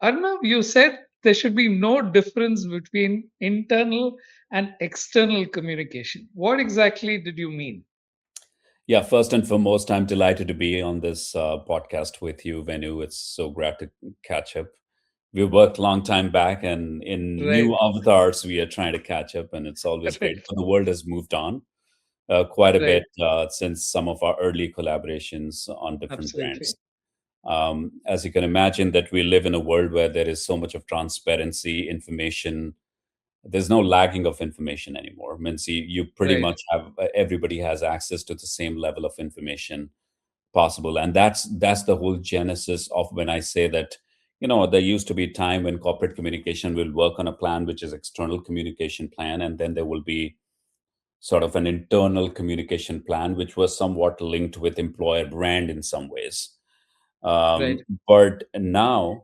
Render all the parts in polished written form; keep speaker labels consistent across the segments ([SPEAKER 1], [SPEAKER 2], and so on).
[SPEAKER 1] Arnav, you said there should be no difference between internal and external communication. What exactly did you mean?
[SPEAKER 2] Yeah, first and foremost, I'm delighted to be on this podcast with you, Venu. It's so great to catch up. We worked long time back, and in new
[SPEAKER 1] Right,
[SPEAKER 2] avatars, we are trying to catch up, and it's always great.
[SPEAKER 1] correct.
[SPEAKER 2] But the world has moved on quite a bit
[SPEAKER 1] Right,
[SPEAKER 2] since some of our early collaborations on different
[SPEAKER 1] absolutely.
[SPEAKER 2] brands. As you can imagine, that we live in a world where there is so much of transparency, information. There's no lagging of information anymore. Means you pretty
[SPEAKER 1] Right,
[SPEAKER 2] much have everybody has access to the same level of information possible, and that's the whole genesis of when I say that there used to be a time when corporate communication will work on a plan which is external communication plan, and then there will be sort of an internal communication plan which was somewhat linked with employer brand in some ways.
[SPEAKER 1] right,
[SPEAKER 2] But now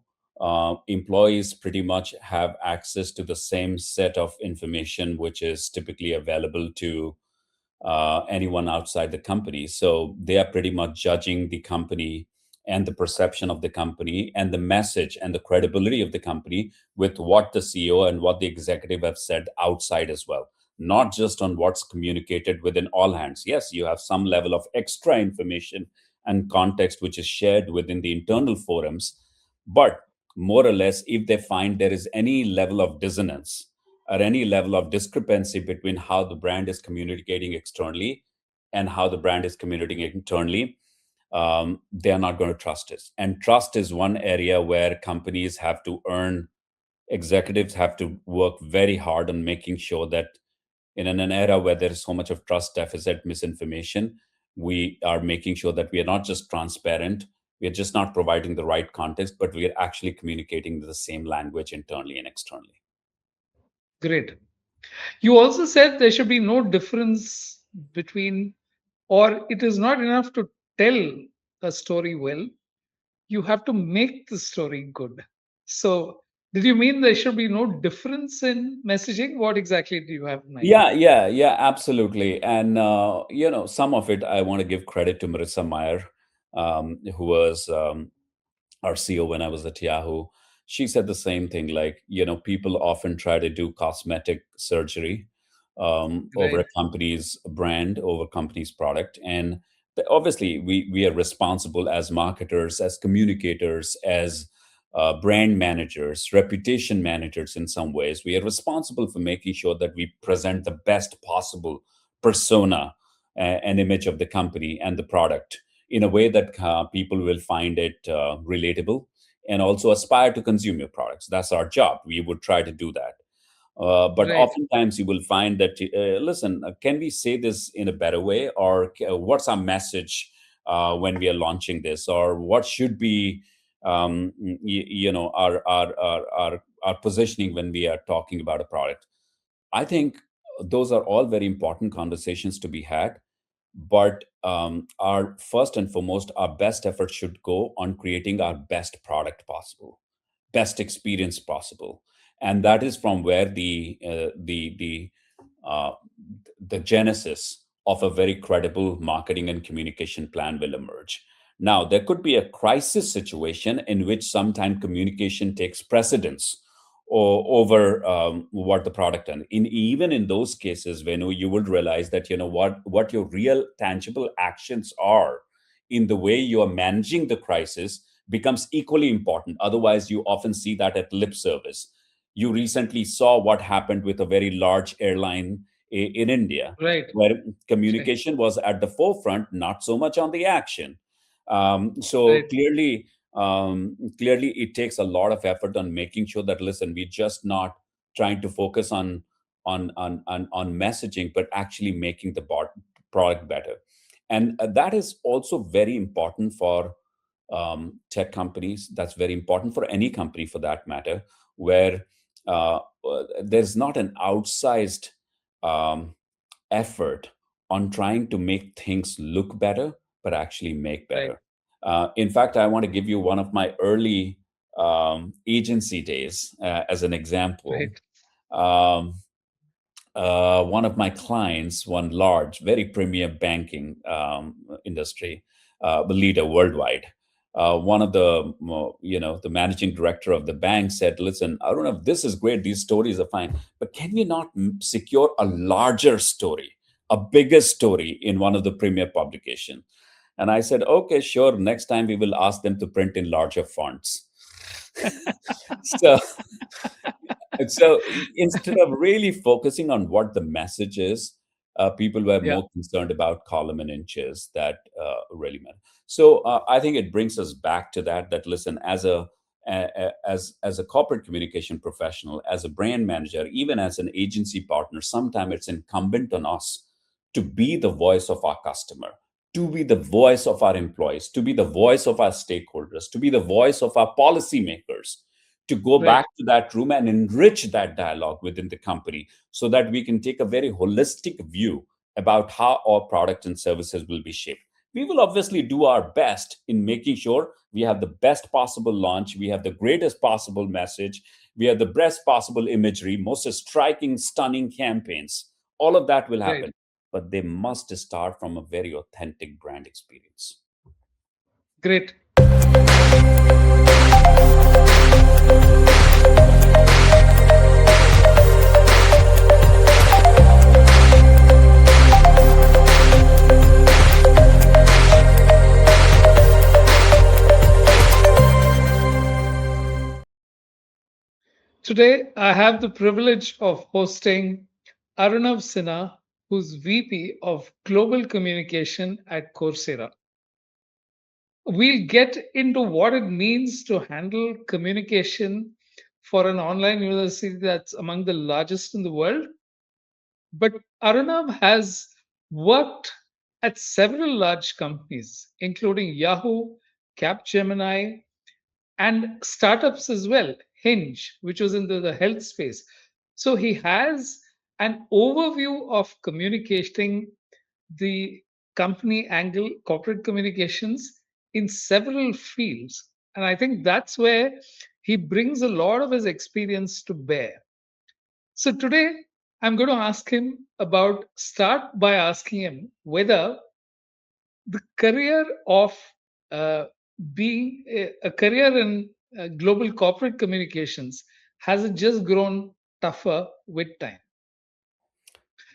[SPEAKER 2] employees pretty much have access to the same set of information which is typically available to anyone outside the company. So they are pretty much judging the company and the perception of the company and the message and the credibility of the company with what the CEO and what the executive have said outside as well, not just on what's communicated within all hands. Yes, you have some level of extra information and context which is shared within the internal forums, but more or less, if they find there is any level of dissonance or any level of discrepancy between how the brand is communicating externally and how the brand is communicating internally, they are not going to trust it. And trust is one area where companies have to earn, executives have to work very hard on making sure that in an era where there is so much of trust deficit, misinformation, we are making sure that we are not just transparent, we are just not providing the right context, but we are actually communicating the same language internally and externally.
[SPEAKER 1] great. You also said there should be no difference between, or it is not enough to tell a story well, you have to make the story good. So, did you mean there should be no difference in messaging? What exactly do you have in mind?
[SPEAKER 2] Yeah, absolutely. And some of it I want to give credit to Marissa Mayer, who was our CEO when I was at Yahoo. She said the same thing. Like, people often try to do cosmetic surgery over
[SPEAKER 1] Right,
[SPEAKER 2] a company's brand, over company's product, and obviously we are responsible as marketers, as communicators, as brand managers, reputation managers. In some ways, we are responsible for making sure that we present the best possible persona and image of the company and the product in a way that people will find it relatable and also aspire to consume your products. That's our job. We would try to do that. But
[SPEAKER 1] right,
[SPEAKER 2] oftentimes you will find that, listen, can we say this in a better way? Or what's our message when we are launching this? Or what should be, our positioning when we are talking about a product? I think those are all very important conversations to be had, but our first and foremost, our best effort should go on creating our best product possible, best experience possible, and that is from where uh, the genesis of a very credible marketing and communication plan will emerge. Now, there could be a crisis situation in which sometime communication takes precedence over what the product, and even in those cases, when you would realize that what your real tangible actions are in the way you are managing the crisis becomes equally important. Otherwise, you often see that at lip service. You recently saw what happened with a very large airline in India,
[SPEAKER 1] right,
[SPEAKER 2] where
[SPEAKER 1] right,
[SPEAKER 2] communication was at the forefront, not so much on the action. So
[SPEAKER 1] right,
[SPEAKER 2] clearly it takes a lot of effort on making sure that, listen, we're just not trying to focus on messaging, but actually making the product better. And that is also very important for tech companies. That's very important for any company for that matter, where there's not an outsized um, effort on trying to make things look better, but actually make
[SPEAKER 1] right,
[SPEAKER 2] better. In fact, I want to give you one of my early agency days as an example.
[SPEAKER 1] right,
[SPEAKER 2] Um, one of my clients, one large, very premier banking industry leader worldwide. one of the the managing director of the bank said, "Listen, Arunav, this is great. These stories are fine, but can we not secure a larger story, a bigger story in one of the premier publication?" And I said, "Okay, sure. Next time we will ask them to print in larger fonts." So so instead of really focusing on what the message is, people were
[SPEAKER 1] Yeah,
[SPEAKER 2] more concerned about column and inches that really matter. So I think it brings us back to that listen, as a corporate communication professional, as a brand manager, even as an agency partner, sometimes it's incumbent on us to be the voice of our customer, to be the voice of our employees, to be the voice of our stakeholders, to be the voice of our policymakers, to go
[SPEAKER 1] right,
[SPEAKER 2] back to that room and enrich that dialogue within the company so that we can take a very holistic view about how our products and services will be shaped. We will obviously do our best in making sure we have the best possible launch, we have the greatest possible message, we have the best possible imagery, most striking, stunning campaigns. All of that will
[SPEAKER 1] right.
[SPEAKER 2] happen, but they must start from a very authentic brand experience.
[SPEAKER 1] Great. Today, I have the privilege of hosting Arunav Sinha, who's VP of Global Communication at Coursera. We'll get into what it means to handle communication for an online university that's among the largest in the world. But Arunav has worked at several large companies, including Yahoo, Capgemini, and startups as well, Hinge, which was in the health space. So he has an overview of communicating the company angle, corporate communications in several fields. And I think that's where he brings a lot of his experience to bear. So today, I'm going to ask him start by asking him whether the career of uh, being a career in global corporate communications has it just grown tougher with time.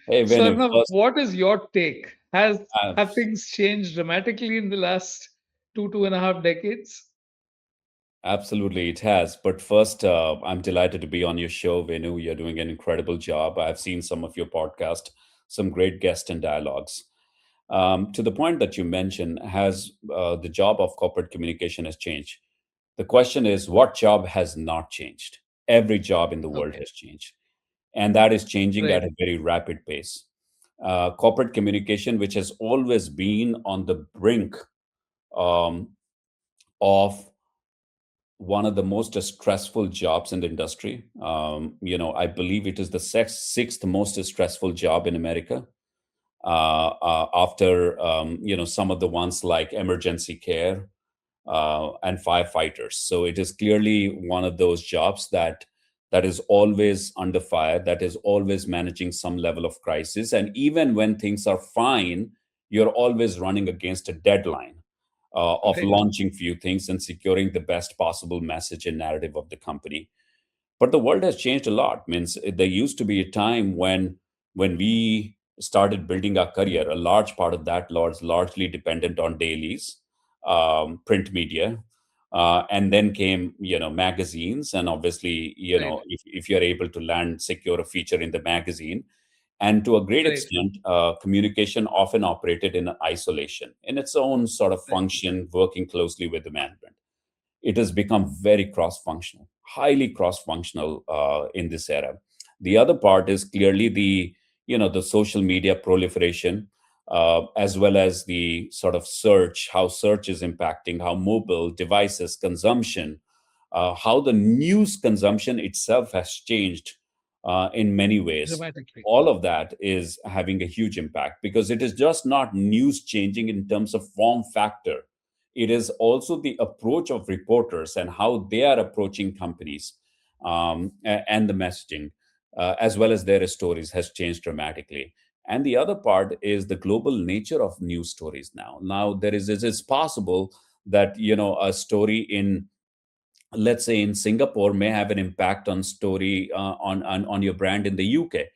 [SPEAKER 2] Hey,
[SPEAKER 1] So
[SPEAKER 2] Venu,
[SPEAKER 1] Arnav,
[SPEAKER 2] first,
[SPEAKER 1] what is your take?
[SPEAKER 2] uh,
[SPEAKER 1] Have things changed dramatically in the last 2.5 decades?
[SPEAKER 2] absolutely, it has. But first, I'm delighted to be on your show, Venu. You're doing an incredible job. I've seen some of your podcast, some great guest and dialogues. To the point that you mentioned, has the job of corporate communication has changed? The question is, what job has not changed? Every job in the world
[SPEAKER 1] Okay,
[SPEAKER 2] has changed, and that is changing
[SPEAKER 1] right,
[SPEAKER 2] at a very rapid pace. Corporate communication, which has always been on the brink um, of one of the most stressful jobs in the industry. I believe it is the sixth most stressful job in America, after some of the ones like emergency care and firefighters. So it is clearly one of those jobs that is always under fire, that is always managing some level of crisis, and even when things are fine, you're always running against a deadline of
[SPEAKER 1] right,
[SPEAKER 2] launching few things and securing the best possible message and narrative of the company. But the world has changed a lot. Means there used to be a time when we started building our career, a large part of that was largely dependent on dailies, print media, and then came magazines, and obviously
[SPEAKER 1] right,
[SPEAKER 2] if you're able to land secure a feature in the magazine, and to a great
[SPEAKER 1] right,
[SPEAKER 2] extent, communication often operated in isolation, in its own sort of
[SPEAKER 1] right,
[SPEAKER 2] function, working closely with the management. It has become very cross-functional, highly cross-functional in this era. The other part is clearly the social media proliferation, as well as the sort of search, how search is impacting, how mobile devices consumption, how the news consumption itself has changed in many ways.
[SPEAKER 1] dramatically.
[SPEAKER 2] All of that is having a huge impact because it is just not news changing in terms of form factor. It is also the approach of reporters and how they are approaching companies, and the messaging, as well as their stories, has changed dramatically. And the other part is the global nature of news stories now. Now, there is, it is possible that a story in, let's say, in Singapore may have an impact on story on your brand in the UK.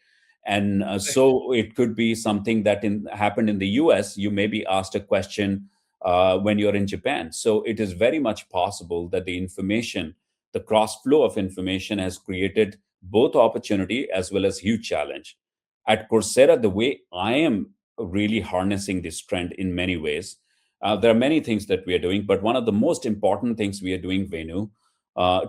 [SPEAKER 2] And
[SPEAKER 1] Right.
[SPEAKER 2] so it could be something that happened in the US. You may be asked a question when you're in Japan. So it is very much possible that the cross flow of information has created both opportunity as well as huge challenge. At Coursera, the way I am really harnessing this trend in many ways, there are many things that we are doing, but one of the most important things we are doing, Venu,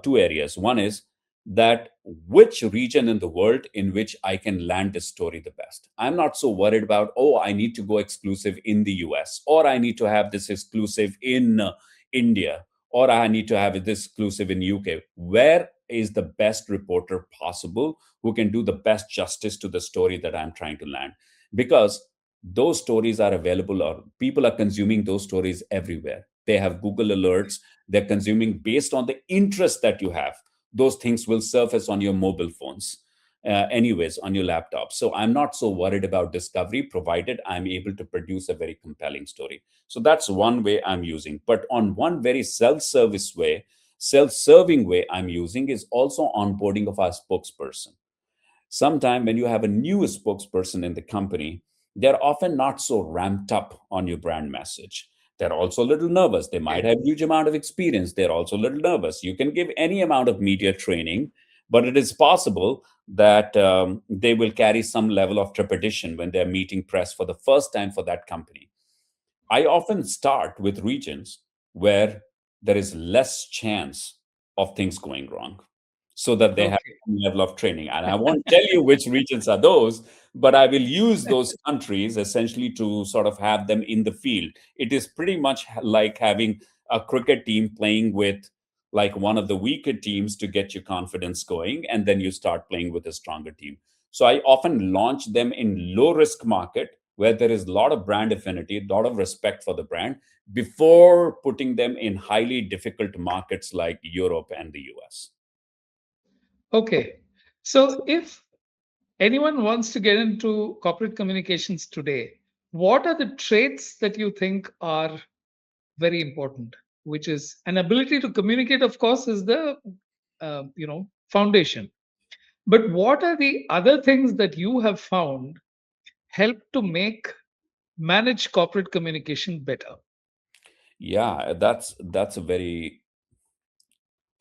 [SPEAKER 2] two areas. One is that which region in the world in which I can land this story the best. I'm not so worried about, oh, I need to go exclusive in the US, or I need to have this exclusive in India, or I need to have this exclusive in UK. Where is the best reporter possible who can do the best justice to the story that I'm trying to land? Because those stories are available, or people are consuming those stories everywhere. They have Google alerts, they're consuming based on the interest that you have. Those things will surface on your mobile phones, anyways, on your laptop. So I'm not so worried about discovery, provided I'm able to produce a very compelling story. So that's one way I'm using. But on one very self-serving way I'm using is also onboarding of our spokesperson. Sometime when you have a new spokesperson in the company, they're often not so ramped up on your brand message. They're also a little nervous. They might
[SPEAKER 1] Okay.
[SPEAKER 2] have huge amount of experience. They're also a little nervous. You can give any amount of media training, but it is possible that they will carry some level of trepidation when they're meeting press for the first time for that company. I often start with regions where there is less chance of things going wrong, so that they have
[SPEAKER 1] Okay.
[SPEAKER 2] some level of training. And I won't tell you which regions are those, but I will use those countries essentially to sort of have them in the field. It is pretty much like having a cricket team playing with like one of the weaker teams to get your confidence going, and then you start playing with a stronger team. So I often launch them in low risk market where there is a lot of brand affinity, a lot of respect for the brand, before putting them in highly difficult markets like Europe and the US.
[SPEAKER 1] Okay. So if anyone wants to get into corporate communications today, what are the traits that you think are very important? Which is an ability to communicate, of course, is the foundation. But what are the other things that you have found help to make manage corporate communication better?
[SPEAKER 2] Yeah, that's a very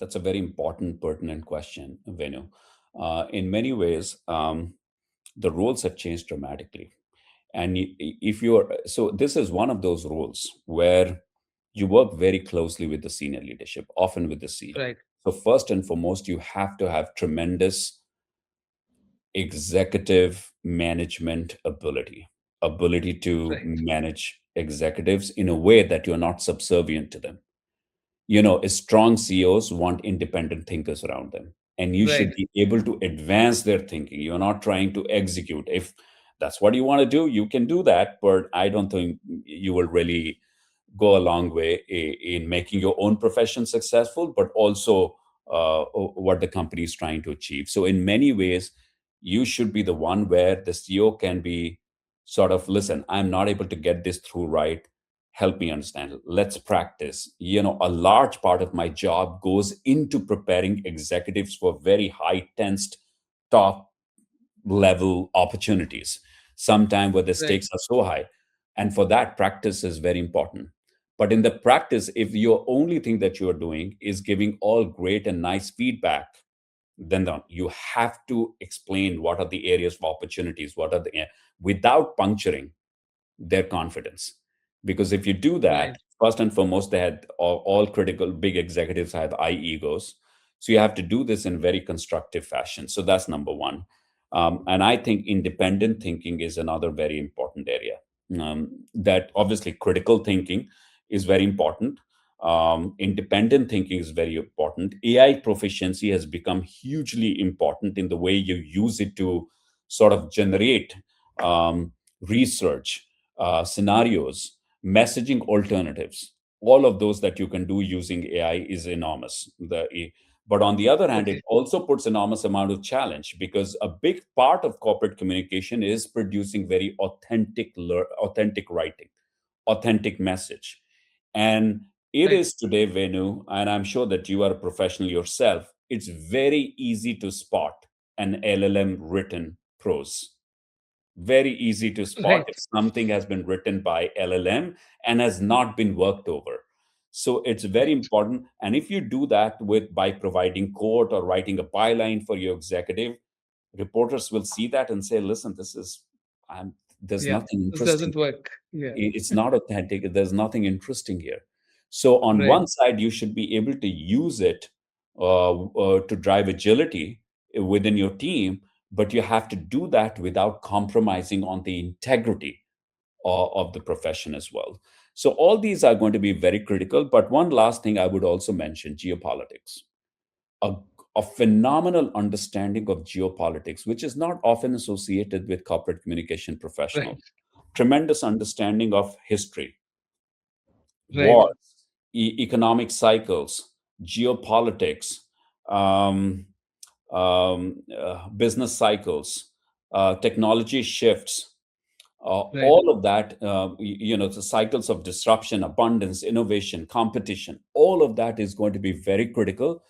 [SPEAKER 2] important, pertinent question, Venu. In many ways, the roles have changed dramatically, and if you're so, this is one of those roles where you work very closely with the senior leadership, often with the CEO.
[SPEAKER 1] Right.
[SPEAKER 2] So first and foremost, you have to have tremendous executive management ability to
[SPEAKER 1] Right.
[SPEAKER 2] manage executives in a way that you're not subservient to them. Strong CEOs want independent thinkers around them, and you should
[SPEAKER 1] Right.
[SPEAKER 2] be able to advance their thinking. You're not trying to execute. If that's what you want to do, you can do that, but I don't think you will really go a long way in making your own profession successful, but also what the company is trying to achieve. So, in many ways, you should be the one where the CEO can be sort of, listen, I'm not able to get this through right. Help me understand. Let's practice. A large part of my job goes into preparing executives for very high tensed top level opportunities, sometime where the
[SPEAKER 1] Right.
[SPEAKER 2] stakes are so high. And for that, practice is very important. But in the practice, if your only thing that you're doing is giving all great and nice feedback, then you have to explain what are the areas of opportunities, without puncturing their confidence. Because if you do
[SPEAKER 1] Right.
[SPEAKER 2] that, first and foremost, they had all critical big executives have high egos. So you have to do this in very constructive fashion. So that's number one. And I think independent thinking is another very important area. That obviously critical thinking is very important. Independent thinking is very important. AI proficiency has become hugely important in the way you use it to sort of generate research, scenarios, messaging alternatives. All of those that you can do using AI is enormous. But on the other hand, it
[SPEAKER 1] Okay.
[SPEAKER 2] also puts enormous amount of challenge, because a big part of corporate communication is producing very authentic writing, authentic message. And It
[SPEAKER 1] Right.
[SPEAKER 2] is today, Venu, and I'm sure that you are a professional yourself. It's very easy to spot an LLM written prose. Very easy to spot
[SPEAKER 1] Right.
[SPEAKER 2] if something has been written by LLM and has not been worked over. So it's very
[SPEAKER 1] Right.
[SPEAKER 2] important. And if you do that with by providing quote or writing a byline for your executive, reporters will see that and say, "Listen, this is there's
[SPEAKER 1] Yeah.
[SPEAKER 2] nothing
[SPEAKER 1] This
[SPEAKER 2] interesting.
[SPEAKER 1] doesn't work. Yeah.
[SPEAKER 2] It's not authentic. There's nothing interesting here." So on
[SPEAKER 1] Right.
[SPEAKER 2] one side, you should be able to use it to drive agility within your team, but you have to do that without compromising on the integrity of the profession as well. So all these are going to be very critical. But one last thing I would also mention: geopolitics. A, a phenomenal understanding of geopolitics, which is not often associated with corporate communication
[SPEAKER 1] Right.
[SPEAKER 2] professionals. Tremendous understanding of history,
[SPEAKER 1] Right.
[SPEAKER 2] wars, economic cycles, geopolitics, um, business cycles, technology shifts,
[SPEAKER 1] Right.
[SPEAKER 2] all of that, the cycles of disruption, abundance, innovation, competition, all of that is going to be very critical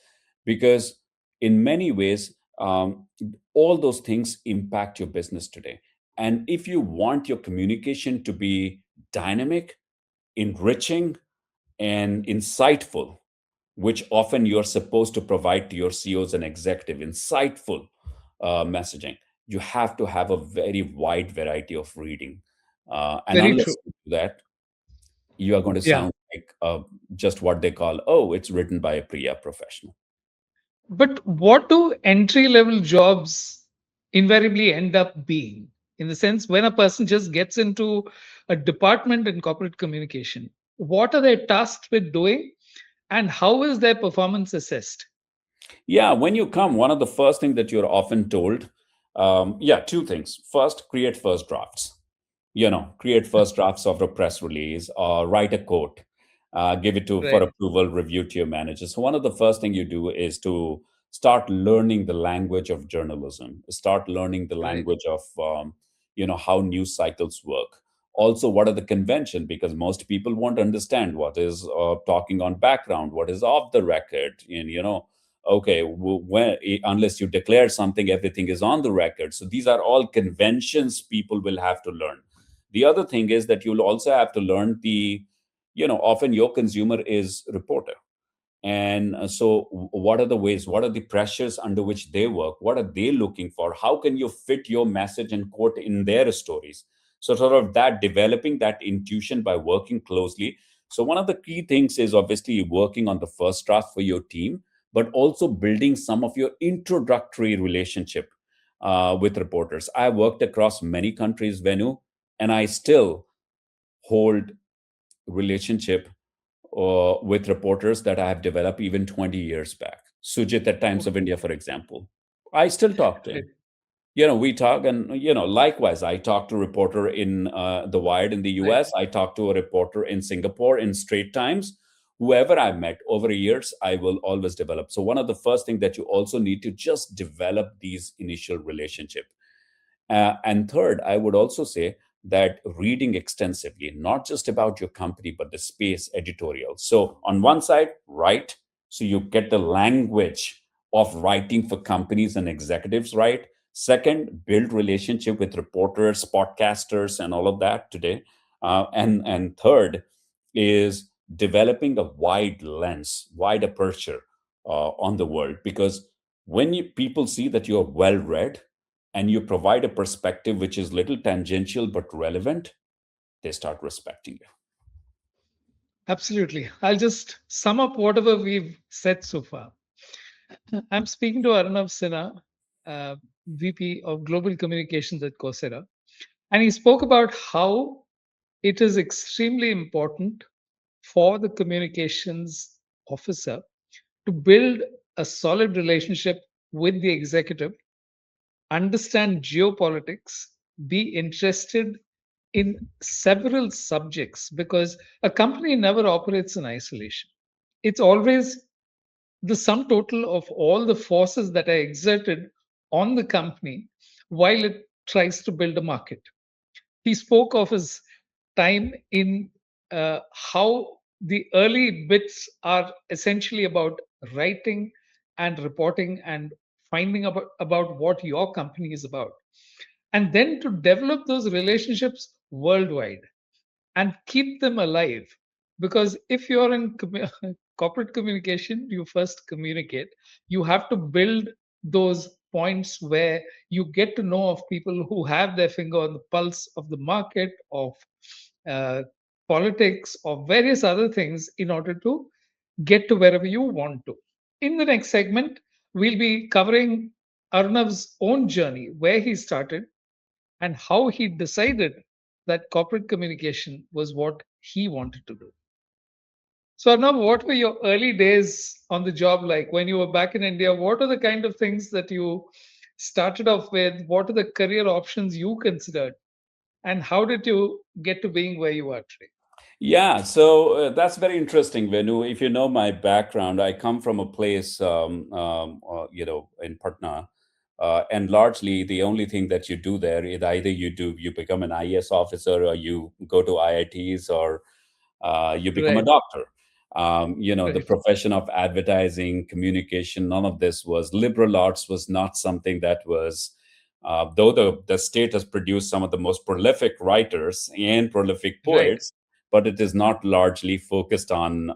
[SPEAKER 2] because, in many ways, all those things impact your business today. And if you want your communication to be dynamic, enriching, and insightful, which often you're supposed to provide to your CEOs and executive, insightful messaging, you have to have a very wide variety of reading. And
[SPEAKER 1] Very true.
[SPEAKER 2] unless you do that, you are going to
[SPEAKER 1] Yeah.
[SPEAKER 2] sound like just what they call, oh, it's written by a Priya professional.
[SPEAKER 1] But what do entry level jobs invariably end up being? In the sense, when a person just gets into a department in corporate communication, what are they tasked with doing and how is their performance assessed?
[SPEAKER 2] Yeah, when you come, one of the first things that you're often told, two things. First, create first drafts. Create first drafts of a press release or write a quote, give it to for
[SPEAKER 1] Right.
[SPEAKER 2] approval, review to your manager. So one of the first thing you do is to start learning the language of journalism, start learning the
[SPEAKER 1] Right.
[SPEAKER 2] language of how news cycles work. Also, what are the convention? Because most people won't understand what is talking on background, what is off the record, and okay, unless you declare something, everything is on the record. So these are all conventions people will have to learn. The other thing is that you'll also have to learn often your consumer is reporter. And so, what are the ways, what are the pressures under which they work? What are they looking for? How can you fit your message and quote in their stories? So, sort of that developing that intuition by working closely. So, one of the key things is obviously working on the first draft for your team, but also building some of your introductory relationship with reporters. I worked across many countries, Venu, and I still hold relationship with reporters that I have developed even 20 years back. Sujit at Times of India, for example. I still talk to
[SPEAKER 1] Right.
[SPEAKER 2] him. We talk, and likewise, I talk to a reporter in The Wired in the
[SPEAKER 1] Right.
[SPEAKER 2] US. I talk to a reporter in Singapore in Straight Times. Whoever I've met over the years, I will always develop. So one of the first things that you also need to just develop these initial relationship. And third, I would also say that reading extensively, not just about your company, but the space editorial. So, on one side, write, so you get the language of writing for companies and executives right. Second, build relationship with reporters, podcasters, and all of that today. And third is developing a wide lens, wide aperture on the world, because when people see that you're well read and you provide a perspective which is little tangential but relevant, they start respecting you.
[SPEAKER 1] Absolutely. I'll just sum up whatever we've said so far. I'm speaking to Arunav Sinha, VP of Global Communications at Coursera, and he spoke about how it is extremely important for the communications officer to build a solid relationship with the executive, understand geopolitics, be interested in several subjects because a company never operates in isolation. It's always the sum total of all the forces that are exerted on the company while it tries to build a market. He spoke of his time in how The early bits are essentially about writing and reporting and finding about what your company is about. And then to develop those relationships worldwide and keep them alive. Because if you're in corporate communication, you first communicate. You have to build those points where you get to know of people who have their finger on the pulse of the market, of uh, politics, or various other things in order to get to wherever you want to. In the next segment, we'll be covering Arnav's own journey, where he started, and how he decided that corporate communication was what he wanted to do. So, Arnav, what were your early days on the job like when you were back in India? What are the kind of things that you started off with? What are the career options you considered? And how did you get to being where you are today?
[SPEAKER 2] Yeah, so that's very interesting, Venu. If you know my background, I come from a place, in Patna, and largely the only thing that you do there is either you become an IAS officer, or you go to IITs, or you become a
[SPEAKER 1] Right,
[SPEAKER 2] doctor. The
[SPEAKER 1] right,
[SPEAKER 2] profession of advertising, communication, none of this was liberal arts was not something that was. Though the state has produced some of the most prolific writers and prolific
[SPEAKER 1] right,
[SPEAKER 2] poets, but it is not largely focused on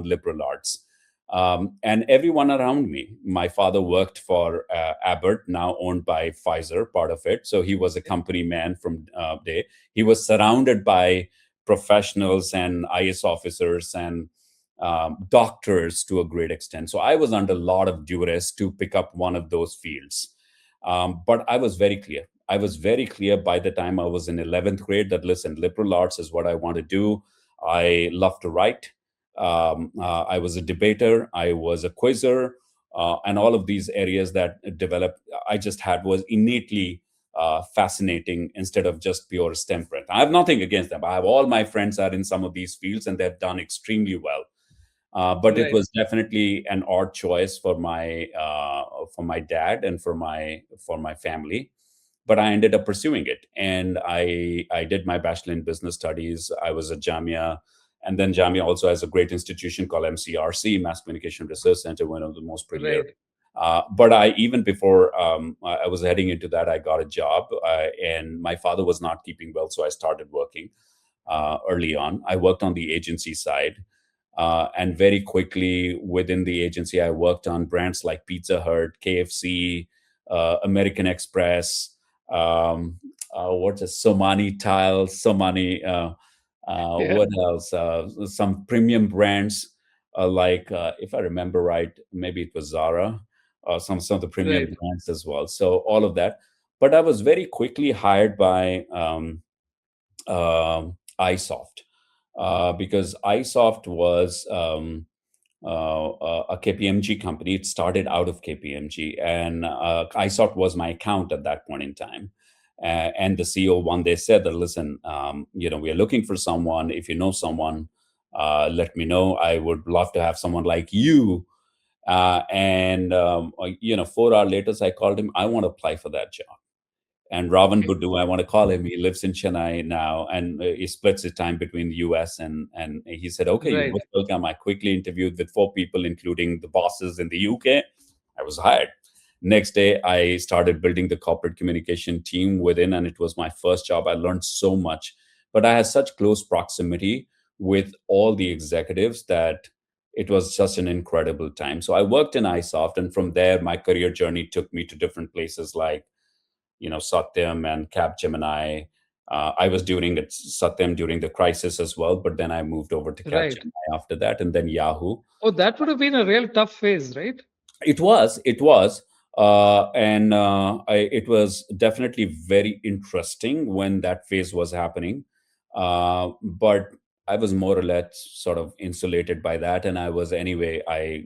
[SPEAKER 2] liberal arts. And everyone around me, my father worked for Abbott, now owned by Pfizer, part of it. So he was a company man from day. He was surrounded by professionals and IS officers and doctors to a great extent. So I was under a lot of duress to pick up one of those fields. But I was very clear. I was very clear by the time I was in 11th grade that, listen, liberal arts is what I want to do. I love to write. I was a debater. I was a quizzer. And all of these areas that developed, I just had was innately fascinating instead of just pure STEM print. I have nothing against them. I have all my friends are in some of these fields and they've done extremely well. But it
[SPEAKER 1] right,
[SPEAKER 2] was definitely an odd choice for my dad and for my family. But I ended up pursuing it, and I did my bachelor in business studies. I was at Jamia, and then Jamia also has a great institution called MCRC, Mass Communication Research Center, one of the most premier.
[SPEAKER 1] right,
[SPEAKER 2] But I even before I was heading into that, I got a job, and my father was not keeping well, so I started working early on. I worked on the agency side. And very quickly within the agency, I worked on brands like Pizza Hut, KFC, American Express, what's a Somani Tile, Somani,
[SPEAKER 1] yeah,
[SPEAKER 2] what else? Some premium brands if I remember right, maybe it was Zara, some of the premium
[SPEAKER 1] right,
[SPEAKER 2] brands as well. So all of that. But I was very quickly hired by iSoft because iSoft was a KPMG company. It started out of KPMG, and iSoft was my account at that point in time. And the CEO one day said that, listen, we are looking for someone. If you know someone, let me know. I would love to have someone like you. 4 hours later, I called him. I want to apply for that job. And Ravan
[SPEAKER 1] okay,
[SPEAKER 2] Budu, I want to call him. He lives in Chennai now, and he splits his time between the US and he said, "Okay, you're
[SPEAKER 1] right,
[SPEAKER 2] most welcome." I quickly interviewed with 4 people, including the bosses in the UK. I was hired. Next day, I started building the corporate communication team within, and it was my first job. I learned so much, but I had such close proximity with all the executives that it was just an incredible time. So I worked in iSoft, and from there, my career journey took me to different places like Satyam and Capgemini. I was doing it Satyam during the crisis as well, but then I moved over to
[SPEAKER 1] right.
[SPEAKER 2] Capgemini after that, and then Yahoo.
[SPEAKER 1] Oh, that would have been a real tough phase, right?
[SPEAKER 2] It was, it was definitely very interesting when that phase was happening. But I was more or less sort of insulated by that, and I was anyway. I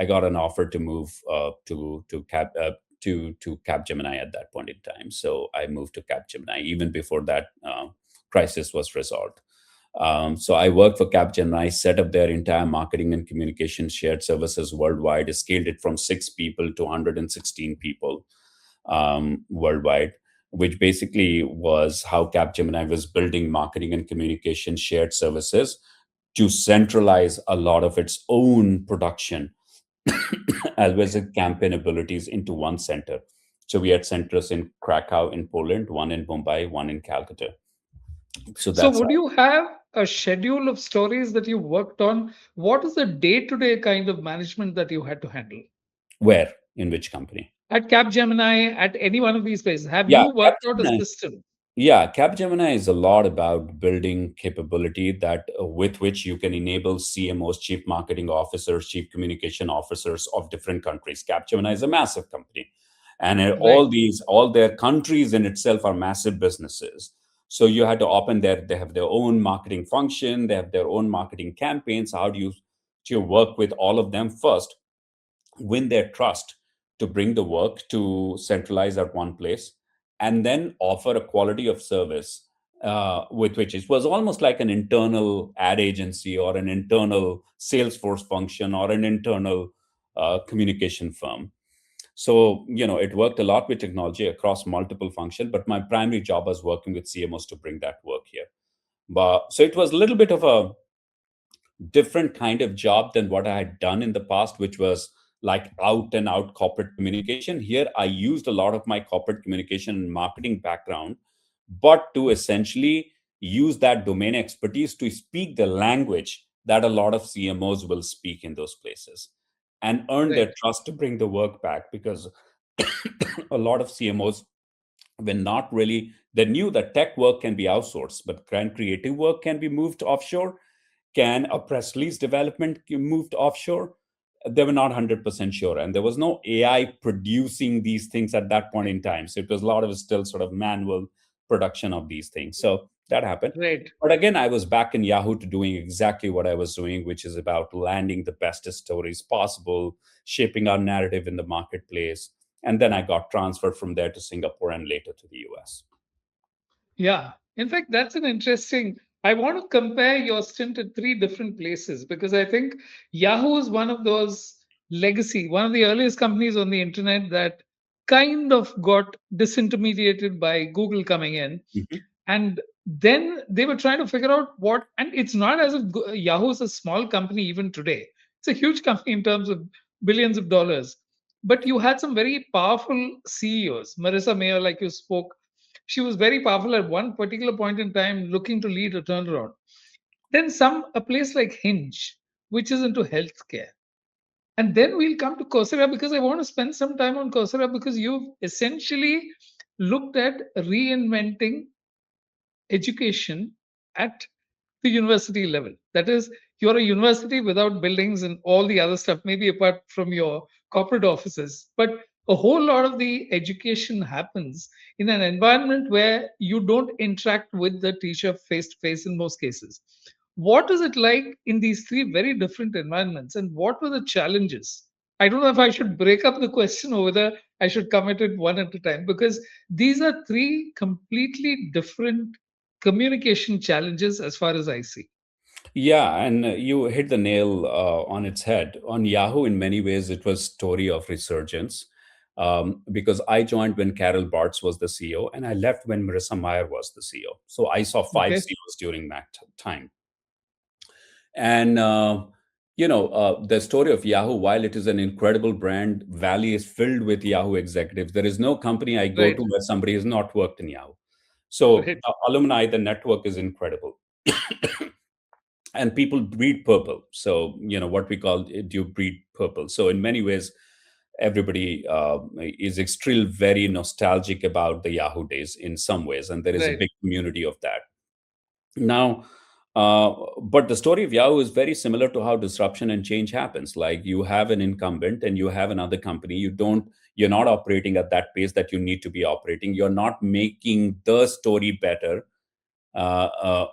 [SPEAKER 2] got an offer to move to Capgemini at that point in time, so I moved to Capgemini even before that crisis was resolved. So I worked for Capgemini, set up their entire marketing and communication shared services worldwide, scaled it from 6 people to 116 people worldwide, which basically was how Capgemini was building marketing and communication shared services to centralize a lot of its own production as well as campaign abilities into one center. So we had centers in Krakow in Poland, one in Mumbai, one in Calcutta. So
[SPEAKER 1] So,
[SPEAKER 2] that's
[SPEAKER 1] would you have a schedule of stories that you worked on? What is the day to day kind of management that you had to handle?
[SPEAKER 2] where, in which company.
[SPEAKER 1] At Capgemini, at any one of these places, have
[SPEAKER 2] Yeah,
[SPEAKER 1] you worked out a
[SPEAKER 2] Capgemini.
[SPEAKER 1] system?
[SPEAKER 2] Yeah, Capgemini is a lot about building capability that with which you can enable CMOs, chief marketing officers, chief communication officers of different countries. Capgemini is a massive company, and
[SPEAKER 1] Right,
[SPEAKER 2] all their countries in itself are massive businesses. So you had to open their they have their own marketing function, they have their own marketing campaigns. How do you work with all of them first? Win their trust to bring the work to centralize at one place and then offer a quality of service with which it was almost like an internal ad agency or an internal Salesforce function or an internal communication firm. So it worked a lot with technology across multiple functions, but my primary job was working with CMOs to bring that work here. But so it was a little bit of a different kind of job than what I had done in the past, which was like out and out corporate communication. Here, I used a lot of my corporate communication and marketing background, but to essentially use that domain expertise to speak the language that a lot of CMOs will speak in those places and earn their
[SPEAKER 1] right,
[SPEAKER 2] trust to bring the work back because a lot of CMOs were not really, they knew that tech work can be outsourced, but creative work can be moved offshore. Can a press release development be moved offshore? They were not 100% sure. And there was no AI producing these things at that point in time. So it was a lot of still sort of manual production of these things. So that happened.
[SPEAKER 1] right.
[SPEAKER 2] But again, I was back in Yahoo to doing exactly what I was doing, which is about landing the best stories possible, shaping our narrative in the marketplace. And then I got transferred from there to Singapore and later to the US.
[SPEAKER 1] Yeah. In fact, that's an interesting. I want to compare your stint at three different places because I think Yahoo is one of those legacy, one of the earliest companies on the internet that kind of got disintermediated by Google coming in.
[SPEAKER 2] Mhm.
[SPEAKER 1] And then they were trying to figure out what, and it's not as if Yahoo is a small company even today. It's a huge company in terms of billions of dollars. But you had some very powerful CEOs. Marissa Mayer, like you spoke, she was very powerful at one particular point in time, looking to lead a turnaround. Then a place like Hinge, which is into healthcare. And then we'll come to Coursera because I want to spend some time on Coursera because you've essentially looked at reinventing education at the university level. That is, you're a university without buildings and all the other stuff, maybe apart from your corporate offices. But a whole lot of the education happens in an environment where you don't interact with the teacher face to face in most cases. What is it like in these three very different environments, and what were the challenges? I don't know if I should break up the question or whether I should come at it one at a time because these are three completely different communication challenges as far as I see.
[SPEAKER 2] Yeah, and you hit the nail on its head. On Yahoo, in many ways, it was story of resurgence because I joined when Carol Bartz was the CEO, and I left when Marissa Mayer was the CEO. So I saw five
[SPEAKER 1] Okay.
[SPEAKER 2] CEOs during that time. And the story of Yahoo, while it is an incredible brand, Valley is filled with Yahoo executives. There is no company I go
[SPEAKER 1] Right.
[SPEAKER 2] to where somebody has not worked in Yahoo. So
[SPEAKER 1] Right.
[SPEAKER 2] alumni, the network is incredible. And people breed purple. So what we call it, you breed purple. So in many ways, everybody is still very nostalgic about the Yahoo days in some ways, and there is a
[SPEAKER 1] Right.
[SPEAKER 2] big community of that now. But the story of Yahoo is very similar to how disruption and change happens. Like you have an incumbent and you have another company. You're not operating at that pace that you need to be operating. You're not making the story better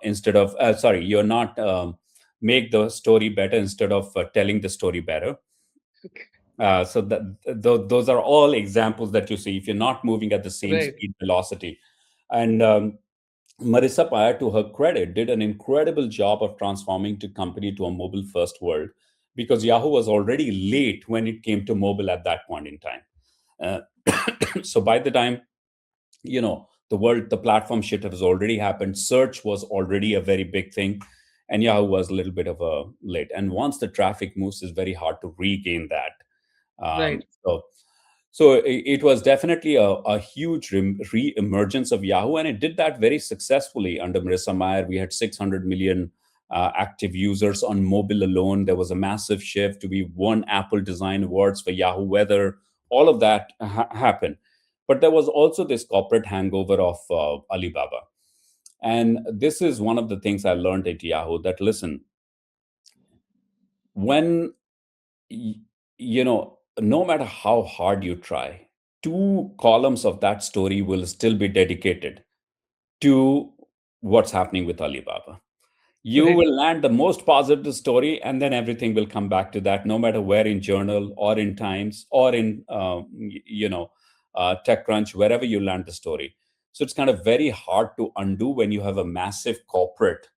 [SPEAKER 2] instead of sorry, you're not make the story better instead of telling the story better.
[SPEAKER 1] Okay.
[SPEAKER 2] So those are all examples that you see if you're not moving at the same
[SPEAKER 1] Right.
[SPEAKER 2] speed velocity. And Marissa Mayer, to her credit, did an incredible job of transforming the company to a mobile first world because Yahoo was already late when it came to mobile at that point in time. So by the time the platform shift has already happened. Search was already a very big thing, and Yahoo was a little bit of a late. And once the traffic moves, it's very hard to regain that.
[SPEAKER 1] Right.
[SPEAKER 2] So it was definitely a huge re-emergence of Yahoo, and it did that very successfully under Marissa Mayer. We had 600 million active users on mobile alone. There was a massive shift. We won Apple Design Awards for Yahoo Weather. All of that happened. But there was also this corporate hangover of Alibaba. And this is one of the things I learned at Yahoo, that listen, when y- no matter how hard you try, two columns of that story will still be dedicated to what's happening with Alibaba. You
[SPEAKER 1] Right.
[SPEAKER 2] will land the most positive story, and then everything will come back to that, no matter where in Journal or in Times or in TechCrunch, wherever you land the story. So it's kind of very hard to undo when you have a massive corporate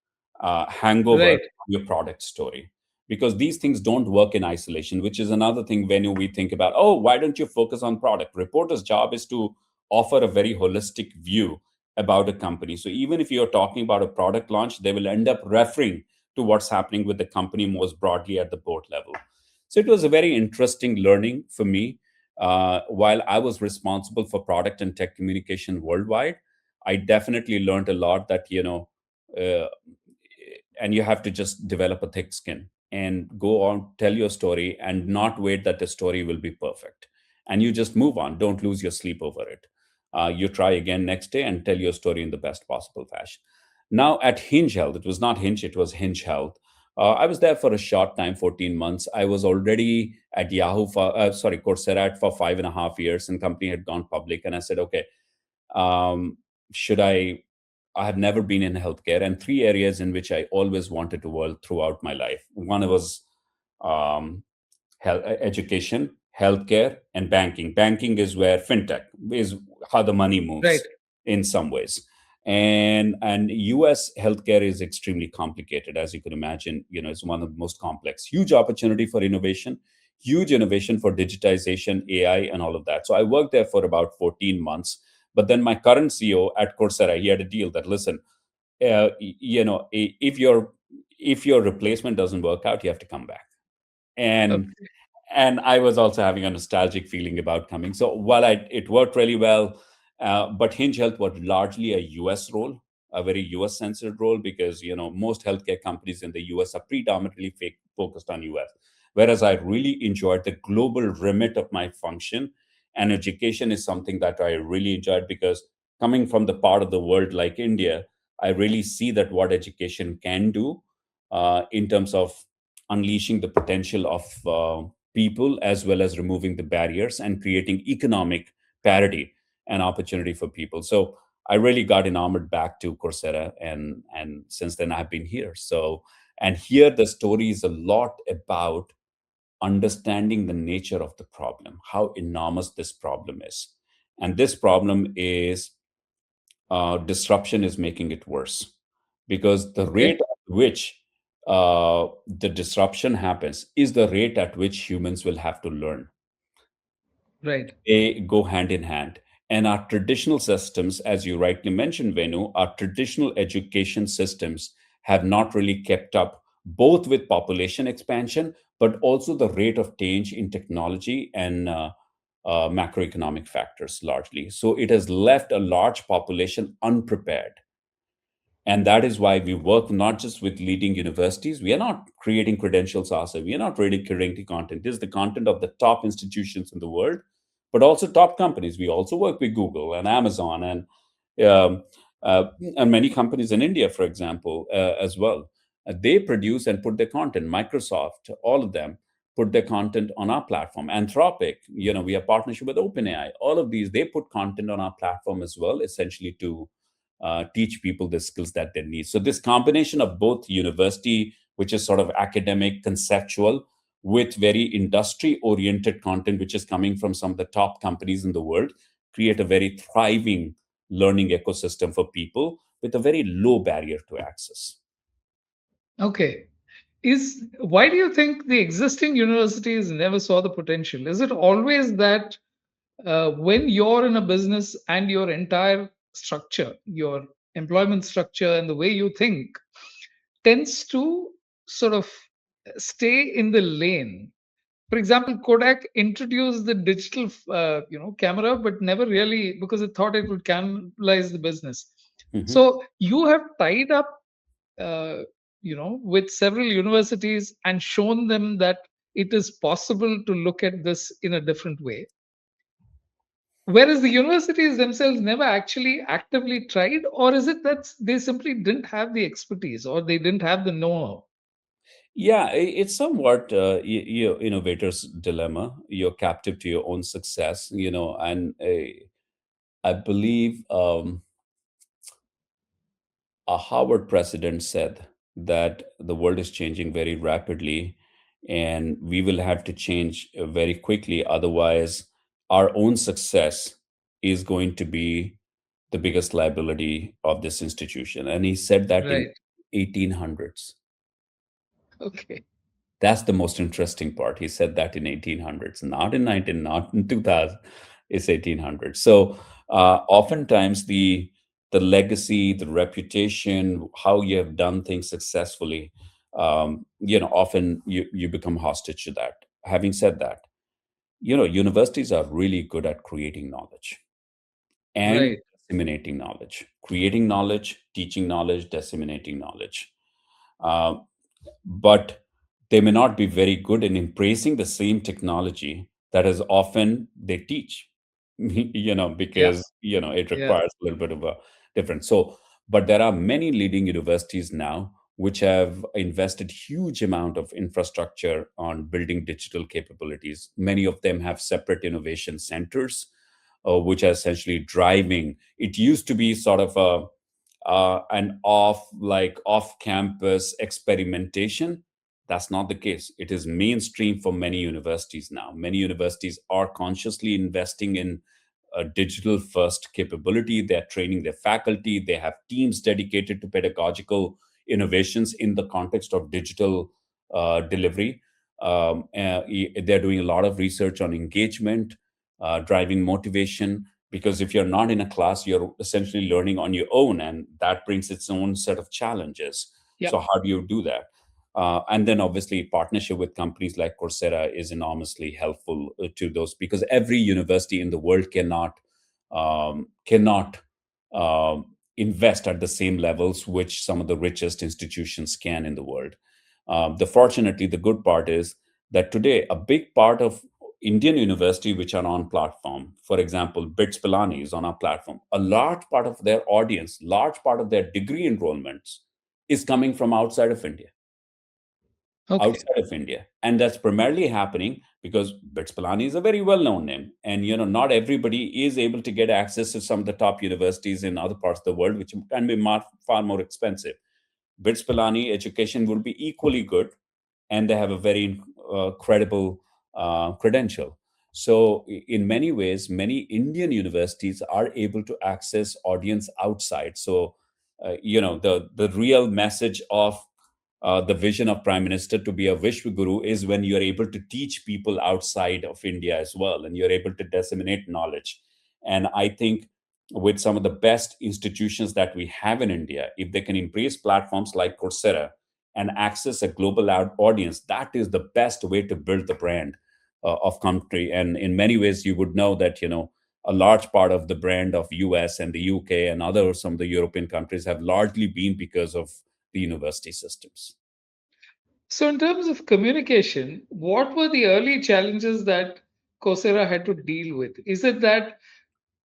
[SPEAKER 2] hangover
[SPEAKER 1] Right.
[SPEAKER 2] on your product story, because these things don't work in isolation, which is another thing when we think about, oh, why don't you focus on product? Reporter's job is to offer a very holistic view about a company. So even if you're talking about a product launch, they will end up referring to what's happening with the company most broadly at the board level. So it was a very interesting learning for me. While I was responsible for product and tech communication worldwide, I definitely learned a lot that, uh, and you have to just develop a thick skin and go on, tell your story, and not wait that the story will be perfect. And you just move on. Don't lose your sleep over it. You try again next day and tell your story in the best possible fashion. Now at Hinge Health, it was not Hinge, it was Hinge Health. I was there for a short time, 14 months. I was already at Yahoo for, Coursera for 5.5 years, and company had gone public. And I said, okay, um, should I have never been in healthcare, and three areas in which I always wanted to work throughout my life. One was um, education, healthcare, and banking. Banking is where fintech is, how the money
[SPEAKER 1] Right.
[SPEAKER 2] moves in some ways. And US healthcare is extremely complicated, as you can imagine. It's one of the most complex. Huge opportunity for innovation, huge innovation for digitization, AI, and all of that. So I worked there for about 14 months. But then my current CEO at Coursera, he had a deal that, listen, if your replacement doesn't work out, you have to come back. and
[SPEAKER 1] Okay.
[SPEAKER 2] and I was also having a nostalgic feeling about coming. So while it worked really well, but Hinge Health was largely a US role, a very US censored role, because most healthcare companies in the US are predominantly focused on US. Whereas I really enjoyed the global remit of my function, and education is something that I really enjoyed, because coming from the part of the world like India, I really see that what education can do in terms of unleashing the potential of people, as well as removing the barriers and creating economic parity and opportunity for people. So I really got enamored back to Coursera, and since then I've been here. So, and here the story is a lot about understanding the nature of the problem, how enormous this problem is. And this problem is, disruption is making it worse, because the
[SPEAKER 1] Okay.
[SPEAKER 2] rate at which the disruption happens is the rate at which humans will have to learn.
[SPEAKER 1] Right.
[SPEAKER 2] They go hand in hand. And our traditional systems, as you rightly mentioned, Venu, our traditional education systems have not really kept up, both with population expansion, but also the rate of change in technology and macroeconomic factors largely. So it has left a large population unprepared. And that is why we work not just with leading universities. We are not creating credentials ourselves. We are not really creating content. This is the content of the top institutions in the world, but also top companies. We also work with Google and Amazon, um, uh, and many companies in India, for example, as well. They produce and put their content. Microsoft, all of them put their content on our platform. Anthropic, we have partnership with OpenAI. All of these, they put content on our platform as well, essentially to teach people the skills that they need. So this combination of both university, which is sort of academic, conceptual, with very industry oriented content, which is coming from some of the top companies in the world, create a very thriving learning ecosystem for people with a very low barrier to access.
[SPEAKER 1] Okay. Is Why do you think the existing universities never saw the potential? Is it always that when you're in a business and your entire structure, your employment structure, and the way you think tends to sort of stay in the lane. For example, Kodak introduced the digital, camera, but never really, because it thought it would cannibalize the business.
[SPEAKER 2] Mhm.
[SPEAKER 1] So you have tied up, uh, with several universities and shown them that it is possible to look at this in a different way. Whereas the universities themselves never actually actively tried, or is it that they simply didn't have the expertise or they didn't have the know-how?
[SPEAKER 2] Yeah, it's somewhat your innovator's dilemma. You're captive to your own success, and I believe a Harvard president said that the world is changing very rapidly and we will have to change very quickly. Otherwise, our own success is going to be the biggest liability of this institution. And he said that in
[SPEAKER 1] Right.
[SPEAKER 2] 1800s.
[SPEAKER 1] Okay.
[SPEAKER 2] That's the most interesting part. He said that in 1800s, not in 19, not in 2000. It's 1800s. So oftentimes the legacy, the reputation, how you have done things successfully, often you become hostage to that. Having said that, universities are really good at creating knowledge and
[SPEAKER 1] Right.
[SPEAKER 2] disseminating knowledge, creating knowledge, teaching knowledge, disseminating knowledge. Uh, but they may not be very good in embracing the same technology that is often they teach,
[SPEAKER 1] Yeah.
[SPEAKER 2] because, it
[SPEAKER 1] Yeah.
[SPEAKER 2] requires a little bit of a difference. So, but there are many leading universities now which have invested huge amount of infrastructure on building digital capabilities. Many of them have separate innovation centers, which are essentially driving. It used to be sort of an off campus experimentation. That's not the case. It is mainstream for many universities now. Many universities are consciously investing in a digital first capability. They're training their faculty. They have teams dedicated to pedagogical innovations in the context of digital delivery. They're doing a lot of research on engagement, driving motivation, because if you're not in a class, you're essentially learning on your own, and that brings its own set of challenges.
[SPEAKER 1] Yeah.
[SPEAKER 2] So how do you do that? And then obviously partnership with companies like Coursera is enormously helpful to those, because every university in the world cannot invest at the same levels which some of the richest institutions can in the world. Fortunately, the good part is that today a big part of Indian university which are on platform, for example, BITS Pilani is on our platform. A large part of their audience, large part of their degree enrollments is coming from
[SPEAKER 1] Okay.
[SPEAKER 2] outside of India. And that's primarily happening because BITS Pilani is a very well-known name. And not everybody is able to get access to some of the top universities in other parts of the world, which can be far more expensive. BITS Pilani education will be equally good, and they have a very credible credential. So, in many ways, many Indian universities are able to access audience outside. So, the real message of the vision of Prime Minister to be a Vishwa Guru is when you're able to teach people outside of India as well, and you're able to disseminate knowledge. And I think with some of the best institutions that we have in India, if they can embrace platforms like Coursera and access a global audience, that is the best way to build the brand of country. And in many ways, you would know that a large part of the brand of US and the UK and other some of the European countries have largely been because of the university systems.
[SPEAKER 1] So, in terms of communication, what were the early challenges that Coursera had to deal with? Is it that,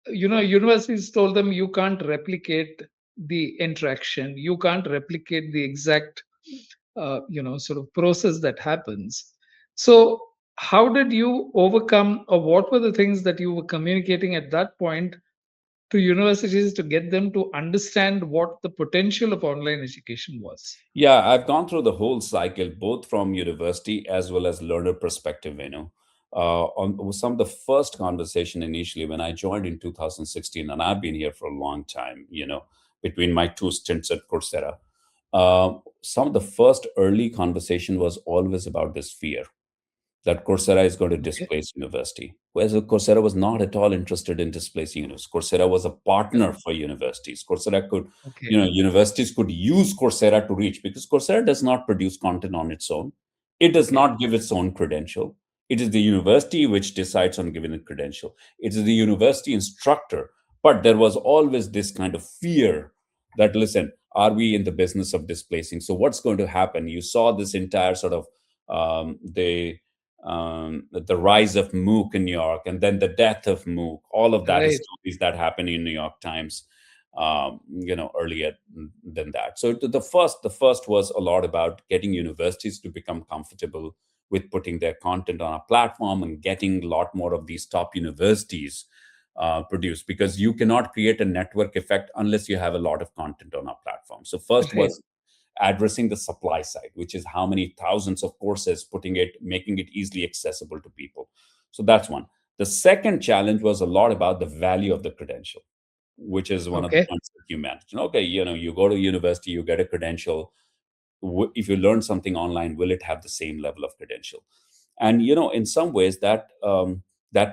[SPEAKER 1] universities told them you can't replicate the interaction, you can't replicate the exact, sort of process that happens? So, how did you overcome, or what were the things that you were communicating at that point to universities to get them to understand what the potential of online education was?
[SPEAKER 2] Yeah, I've gone through the whole cycle, both from university as well as learner perspective. On some of the first conversation initially when I joined in 2016, and I've been here for a long time. Between my two stints at Coursera, some of the first early conversation was always about this fear that Coursera is going to
[SPEAKER 1] Okay.
[SPEAKER 2] displace university. Whereas Coursera was not at all interested in displacing universities. Coursera was a partner for universities. Coursera could,
[SPEAKER 1] Okay.
[SPEAKER 2] universities could use Coursera to reach, because Coursera does not produce content on its own. It does
[SPEAKER 1] Okay.
[SPEAKER 2] not give its own credential. It is the university which decides on giving a credential. It is the university instructor. But there was always this kind of fear that, listen, are we in the business of displacing? So what's going to happen? You saw this entire sort of the rise of MOOC in New York, and then the death of MOOC. All of that is
[SPEAKER 1] Right.
[SPEAKER 2] stories that happened in New York Times, earlier than that. So the first was a lot about getting universities to become comfortable with putting their content on a platform and getting a lot more of these top universities produced, because you cannot create a network effect unless you have a lot of content on our platform. So first
[SPEAKER 1] Right.
[SPEAKER 2] was addressing the supply side, which is how many thousands of courses, making it easily accessible to people. So that's one. The second challenge was a lot about the value of the credential, which is one of the
[SPEAKER 1] Okay.
[SPEAKER 2] points that you mentioned. Okay, you go to university, you get a credential. If you learn something online, will it have the same level of credential? And in some ways that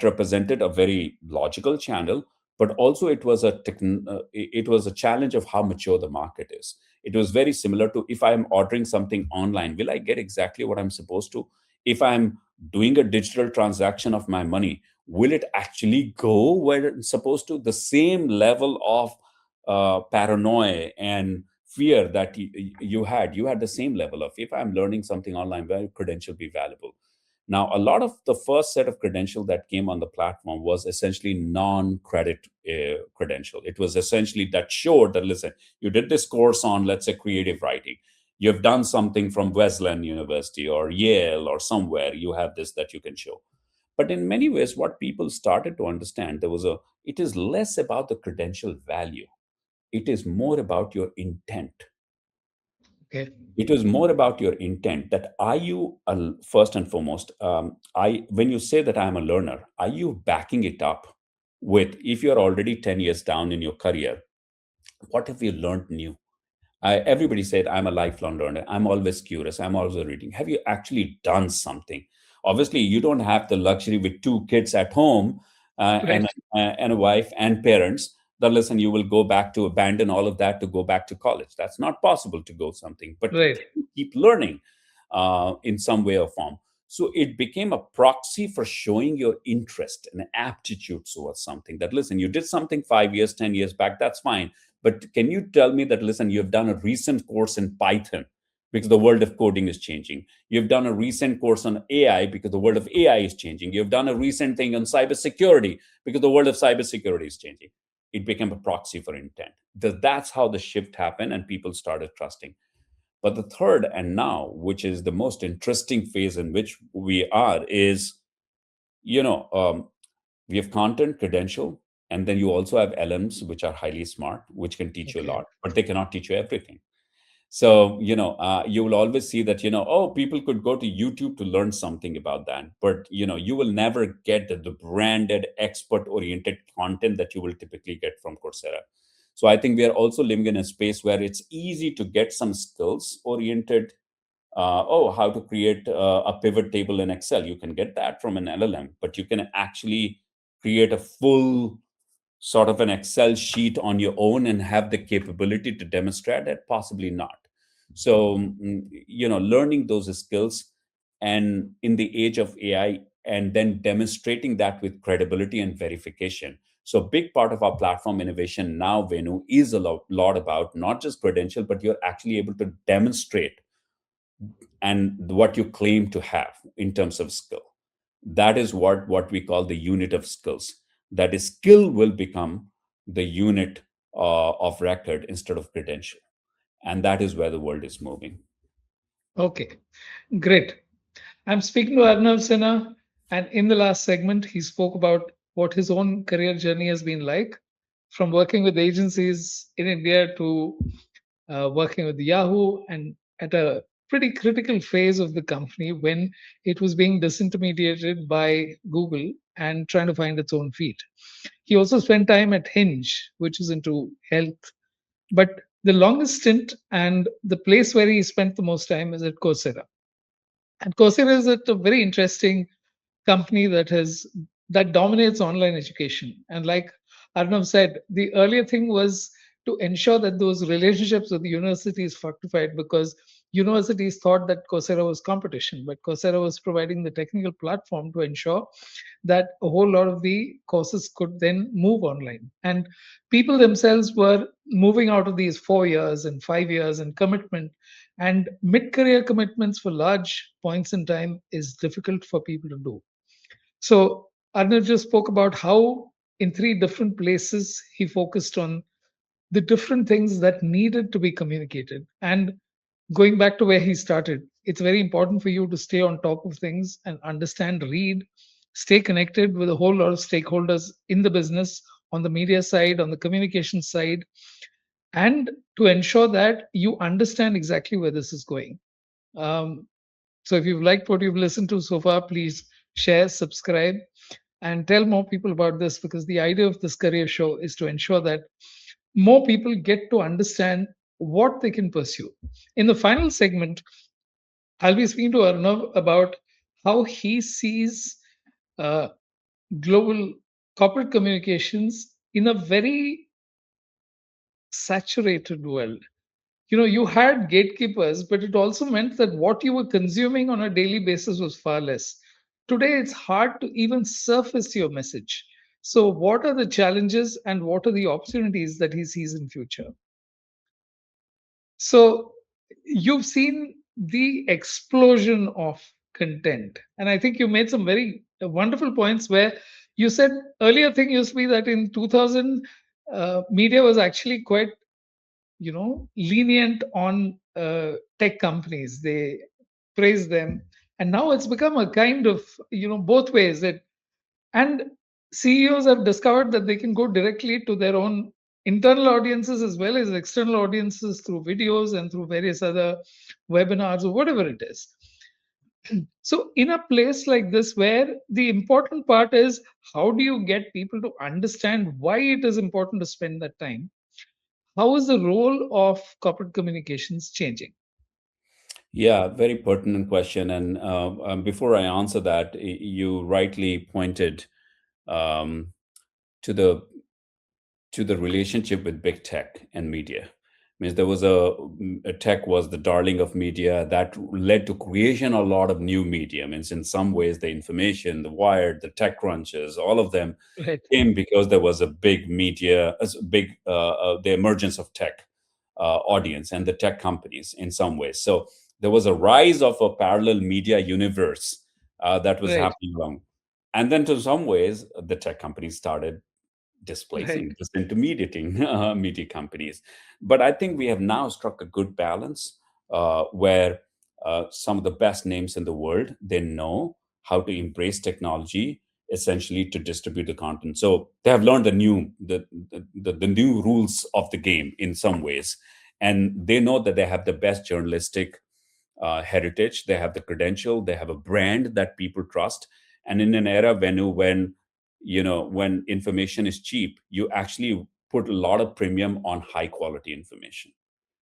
[SPEAKER 2] represented a very logical channel, but also it was a challenge of how mature the market is. It was very similar to, if I'm ordering something online, will I get exactly what I'm supposed to? If I'm doing a digital transaction of my money, will it actually go where it's supposed to? The same level of paranoia and fear that you had the same level of, if I'm learning something online, will credential be valuable? Now, a lot of the first set of credential that came on the platform was essentially non-credit credential. It was essentially that showed that, listen, you did this course on, let's say, creative writing. You've done something from Wesleyan University or Yale or somewhere. You have this that you can show. But in many ways, what people started to understand, it is less about the credential value. It is more about your intent.
[SPEAKER 1] Okay.
[SPEAKER 2] It was more about your intent, that are you first and foremost, I when you say that I'm a learner, are you backing it up with, if you're already 10 years down in your career, what have you learned new? Everybody said, I'm a lifelong learner. I'm always curious. I'm always reading. Have you actually done something? Obviously, you don't have the luxury with two kids at home,
[SPEAKER 1] Right.
[SPEAKER 2] and a wife and parents, that, listen, you will go back to abandon all of that to go back to college. That's not possible to go something, but
[SPEAKER 1] Right.
[SPEAKER 2] can you keep learning in some way or form? So it became a proxy for showing your interest and aptitude towards something. That, listen, you did something 5 years, 10 years back, that's fine, but can you tell me that, listen, you've done a recent course in Python because the world of coding is changing. You've done a recent course on AI because the world of AI is changing. You've done a recent thing on cybersecurity because the world of cybersecurity is changing. It became a proxy for intent. That's how the shift happened and people started trusting. But the third, and now, which is the most interesting phase in which we are, is, you know, um, we have content, credential, and then you also have LMs, which are highly smart, which can teach you a
[SPEAKER 1] Okay.
[SPEAKER 2] lot, but they cannot teach you everything. So, you will always see that, oh, people could go to YouTube to learn something about that. But, you will never get the branded, expert oriented content that you will typically get from Coursera. So I think we are also living in a space where it's easy to get some skills oriented. How to create a pivot table in Excel. You can get that from an LLM, but you can actually create a full sort of an Excel sheet on your own and have the capability to demonstrate it? Possibly not. So, learning those skills, and in the age of AI, and then demonstrating that with credibility and verification. So, a big part of our platform innovation now, Venu, is a lot about not just credential, but you're actually able to demonstrate and what you claim to have in terms of skill. That is what we call the unit of skills. That is, skill will become the unit of record instead of credential, and that is where the world is moving.
[SPEAKER 1] Okay. Great. I'm speaking to Arnav Sinha, and in the last segment, he spoke about what his own career journey has been like, from working with agencies in India to working with Yahoo, and at a pretty critical phase of the company when it was being disintermediated by Google and trying to find its own feet. He also spent time at Hinge, which is into health. But the longest stint and the place where he spent the most time is at Coursera. And Coursera is a very interesting company that dominates online education. And like Arnav said, the earlier thing was to ensure that those relationships with the universities fructified, because universities thought that Coursera was competition, but Coursera was providing the technical platform to ensure that a whole lot of the courses could then move online. And people themselves were moving out of these 4 years and 5 years and commitment. And mid career commitments for large points in time is difficult for people to do. So Arnav just spoke about how in three different places he focused on the different things that needed to be communicated. And going back to where he started, it's very important for you to stay on top of things and understand, read, stay connected with a whole lot of stakeholders in the business, on the media side, on the communication side, and to ensure that you understand exactly where this is going. Um, so if you've liked what you've listened to so far, please share, subscribe, and tell more people about this, because the idea of this career show is to ensure that more people get to understand what they can pursue. In the final segment, I'll be speaking to Arnav about how he sees uh, global corporate communications in a very saturated world. You had gatekeepers, but it also meant that what you were consuming on a daily basis was far less. Today it's hard to even surface your message. So what are the challenges and what are the opportunities that he sees in future? So you've seen the explosion of content, and I think you made some very wonderful points where you said earlier thing used to be that in 2000 media was actually quite lenient on tech companies. They praise them, and now it's become a kind of both ways. And CEOs have discovered that they can go directly to their own internal audiences as well as external audiences through videos and through various other webinars or whatever it is. So in a place like this, where the important part is how do you get people to understand why it is important to spend that time, how is the role of corporate communications changing?
[SPEAKER 2] Yeah, very pertinent question. And before I answer that, you rightly pointed um, to the relationship with big tech and media. Means there was a tech was the darling of media that led to creation a lot of new media. Means in some ways the information, the Wired, the tech crunches, all of them
[SPEAKER 1] Right,
[SPEAKER 2] came because there was a big media, big the emergence of tech audience and the tech companies in some ways. So there was a rise of a parallel media universe that was
[SPEAKER 1] right,
[SPEAKER 2] happening along. And then to some ways, the tech companies started
[SPEAKER 1] right,
[SPEAKER 2] displacing, disintermediating media companies. But I think we have now struck a good balance where some of the best names in the world, they know how to embrace technology essentially to distribute the content. So they have learned the new rules of the game in some ways, and they know that they have the best journalistic heritage. They have the credential. They have a brand that people trust. And in an era when information is cheap, you actually put a lot of premium on high quality information.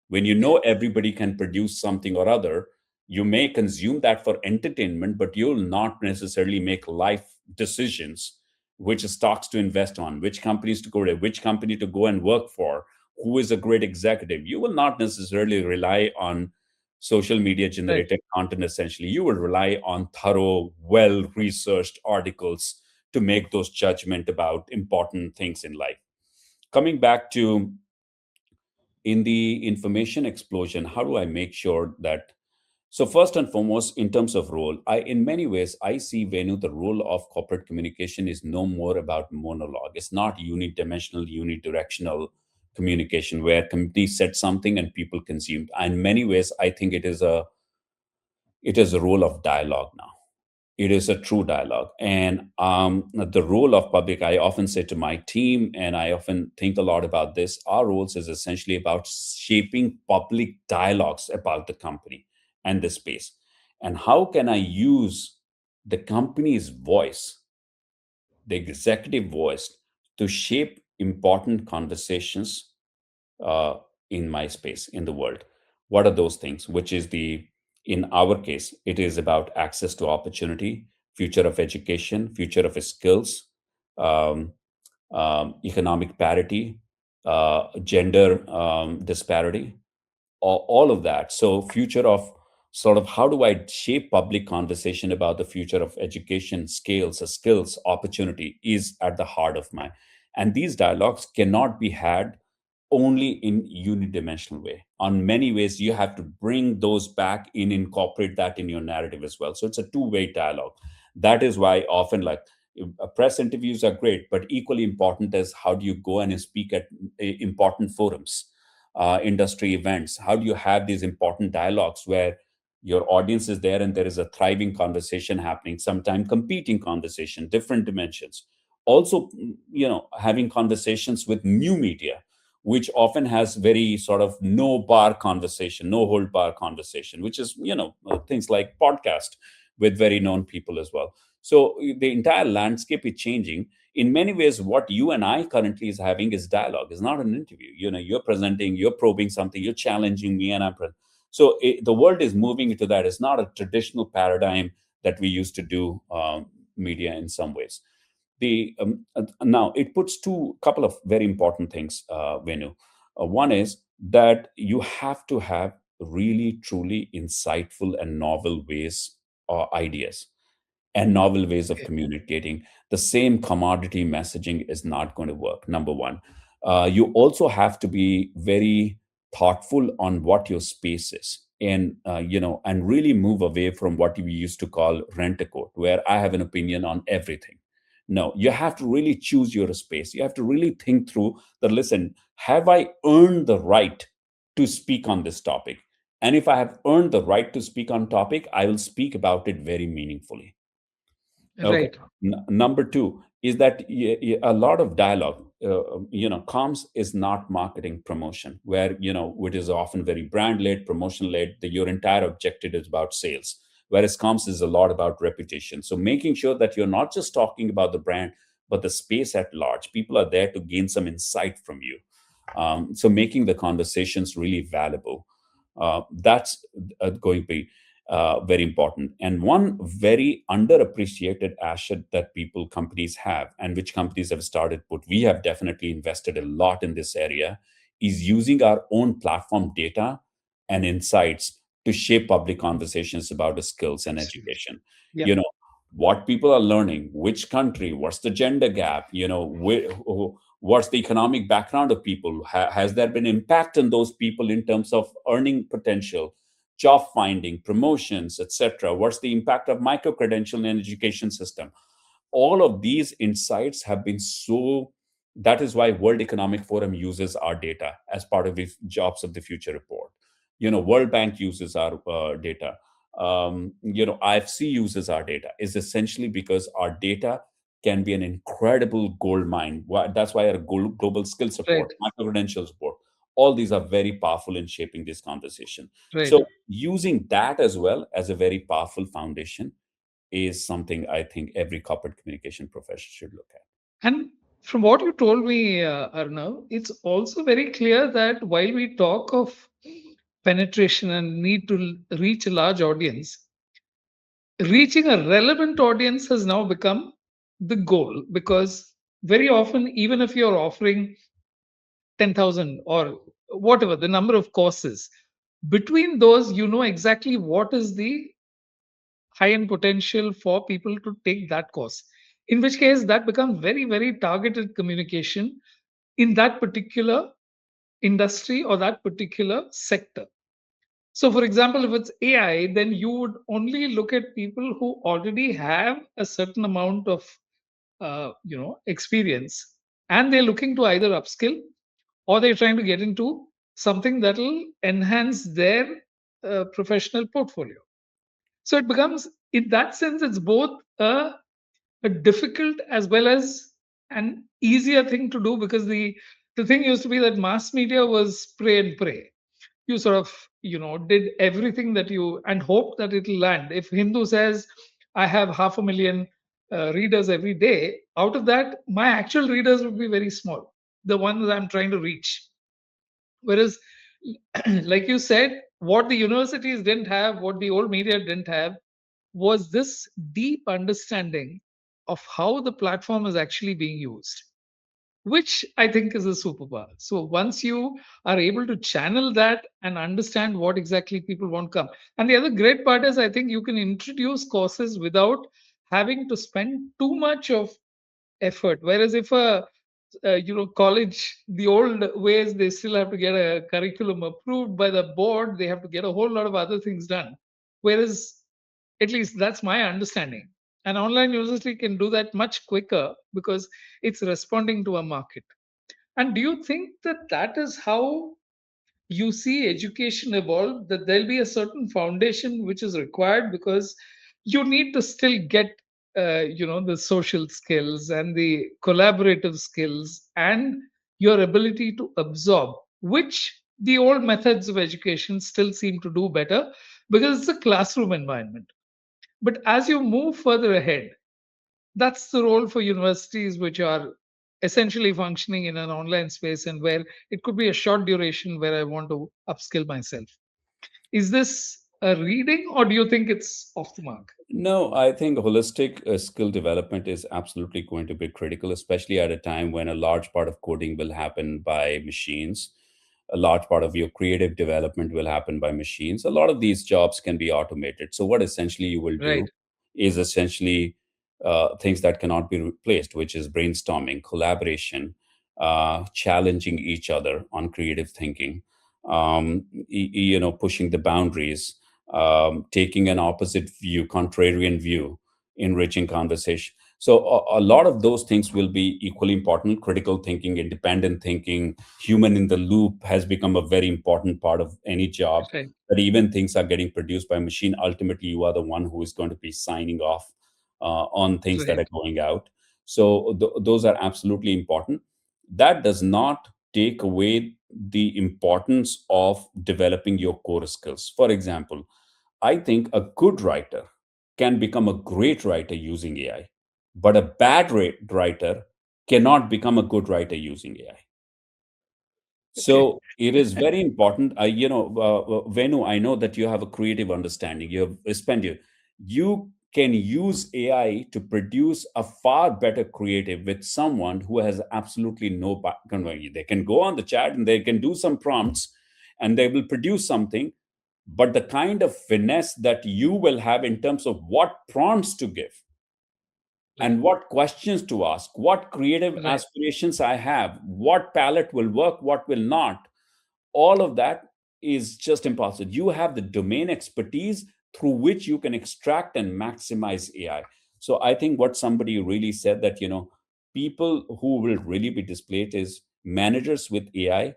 [SPEAKER 2] When you
[SPEAKER 1] yeah,
[SPEAKER 2] know everybody can produce something or other, you may consume that for entertainment, but you'll not necessarily make life decisions, which stocks to invest on, which companies to go to, which company to go and work for, who is a great executive. You will not necessarily rely on social media
[SPEAKER 1] right,
[SPEAKER 2] generated content. Essentially, you will rely on thorough, well researched articles to make those judgment about important things in life. Coming back to in the information explosion, how do I make sure that? So first and foremost, in terms of role, in many ways, I see, Venu, the role of corporate communication is no more about monologue. It's not unidimensional, unidirectional communication where companies said something and people consumed. In many ways, I think it is a role of dialogue now. It is a true dialogue. And the role of public, I often say to my team, and I often think a lot about this, our roles is essentially about shaping public dialogues about the company and the space. And how can I use the company's voice, the executive voice, to shape important conversations uh, in my space, in the world? What are those things? Which is the In our case, it is about access to opportunity, future of education, future of skills, um, economic parity, gender disparity, all of that. So, future of sort of how do I shape public conversation about the future of education, skills, opportunity is at the heart of my. And these dialogues cannot be had only in unidimensional way. On many ways, you have to bring those back in, incorporate that in your narrative as well. So it's a two-way dialogue. That is why often, like, press interviews are great, but equally important is how do you go and speak at important forums, industry events. How do you have these important dialogues where your audience is there and there is a thriving conversation happening, sometimes competing conversation, different dimensions. Also, having conversations with new media, which often has very sort of no bar conversation, no hold bar conversation, which is, things like podcast with very known people as well. So the entire landscape is changing. In many ways, what you and I currently is having is dialogue. It's not an interview. You're presenting, you're probing something, you're challenging me, and so the world is moving into that. It's not a traditional paradigm that we used to do media in some ways. The Now it puts two couple of very important things, Venu. One is that you have to have really truly insightful and novel ways or ideas and novel ways of
[SPEAKER 1] Okay.
[SPEAKER 2] communicating. The same commodity messaging is not going to work. Number one, you also have to be very thoughtful on what your space is, and and really move away from what we used to call rent a coat, where I have an opinion on everything. No, you have to really choose your space. You have to really think through that. Listen, have I earned the right to speak on this topic? And if I have earned the right to speak on topic, I will speak about it very meaningfully. Okay.
[SPEAKER 1] Right.
[SPEAKER 2] Number two is that a lot of dialogue, comms is not marketing promotion, where, it is often very brand led, promotion led, that your entire objective is about sales. Whereas comms is a lot about reputation. So making sure that you're not just talking about the brand, but the space at large. People are there to gain some insight from you. So making the conversations really valuable. That's going to be very important. And one very underappreciated asset that companies have, and which companies have started put, we have definitely invested a lot in this area, is using our own platform data and insights to shape public conversations about the skills and
[SPEAKER 1] Absolutely.
[SPEAKER 2] education.
[SPEAKER 1] Yeah.
[SPEAKER 2] You know, what people are learning, which country, what's the gender gap, what's the economic background of people, has there been impact on those people in terms of earning potential, job finding, promotions, etc. What's the impact of micro credential in education system? All of these insights have been so. That is why World Economic Forum uses our data as part of the Jobs of the Future report. World Bank uses our data. IFC uses our data. Is essentially because our data can be an incredible gold mine. That's why our global skill support,
[SPEAKER 1] Right.
[SPEAKER 2] micro credential support, all these are very powerful in shaping this conversation.
[SPEAKER 1] Right.
[SPEAKER 2] So using that as well as a very powerful foundation is something I think every corporate communication professional should look at.
[SPEAKER 1] And from what you told me, Arnav, it's also very clear that while we talk of penetration and need to reach a large audience, reaching a relevant audience has now become the goal, because very often, even if you're offering 10,000 or whatever the number of courses, between those, you know exactly what is the high end potential for people to take that course. In which case, that becomes very, very targeted communication in that particular industry or that particular sector. So, for example, if it's AI, then you would only look at people who already have a certain amount of, experience, and they're looking to either upskill or they're trying to get into something that will enhance their professional portfolio. So it becomes, in that sense, it's both a difficult as well as an easier thing to do, because the thing used to be that mass media was spray and pray. You sort of did everything that you and hope that it'll land. If Hindu says I have 500,000 readers every day, out of that my actual readers would be very small, the ones I'm trying to reach. Whereas, like you said, What the universities didn't have, what the old media didn't have, was this deep understanding of how the platform is actually being used, which I think is a superpower. So once you are able to channel that and understand what exactly people want to come. And the other great part is I think you can introduce courses without having to spend too much of effort. Whereas if a college, the old ways, they still have to get a curriculum approved by the board. They have to get a whole lot of other things done. Whereas, at least that's my understanding. An online university can do that much quicker because it's responding to a market. And do you think that that is how you see education evolve, that there'll be a certain foundation which is required, because you need to still get the social skills and the collaborative skills and your ability to absorb, which the old methods of education still seem to do better because it's a classroom environment. But as you move further ahead, that's the role for universities which are essentially functioning in an online space, and where it could be a short duration where I want to upskill myself. Is this a reading, or do you think it's off the mark?
[SPEAKER 2] No, I think holistic skill development is absolutely going to be critical, especially at a time when a large part of coding will happen by machines. A large part of your creative development will happen by machines. A lot of these jobs can be automated. So, what essentially you will
[SPEAKER 1] Right,
[SPEAKER 2] do is essentially things that cannot be replaced, which is brainstorming, collaboration, challenging each other on creative thinking, pushing the boundaries, taking an opposite view, contrarian view, enriching conversation. So a lot of those things will be equally important. Critical thinking, independent thinking, human in the loop has become a very important part of any job.
[SPEAKER 1] right,
[SPEAKER 2] That even things are getting produced by machine. Ultimately, you are the one who is going to be signing off on things that
[SPEAKER 1] right,
[SPEAKER 2] are going out. So those are absolutely important. That does not take away the importance of developing your core skills. For example, I think a good writer can become a great writer using AI, but a bad writer cannot become a good writer using AI.
[SPEAKER 1] okay,
[SPEAKER 2] So it is very important. Venu, I know that you have a creative understanding. You have spent you can use AI to produce a far better creative with someone who has absolutely no background. They can go on the chat and they can do some prompts and they will produce something, but the kind of finesse that you will have in terms of what prompts to give
[SPEAKER 1] right,
[SPEAKER 2] and what questions to ask, what creative
[SPEAKER 1] right,
[SPEAKER 2] aspirations I have, what palette will work, what will not, all of that is just impossible. You have the domain expertise through which you can extract and maximize AI. So I think what somebody really said that, people who will really be displayed is managers with AI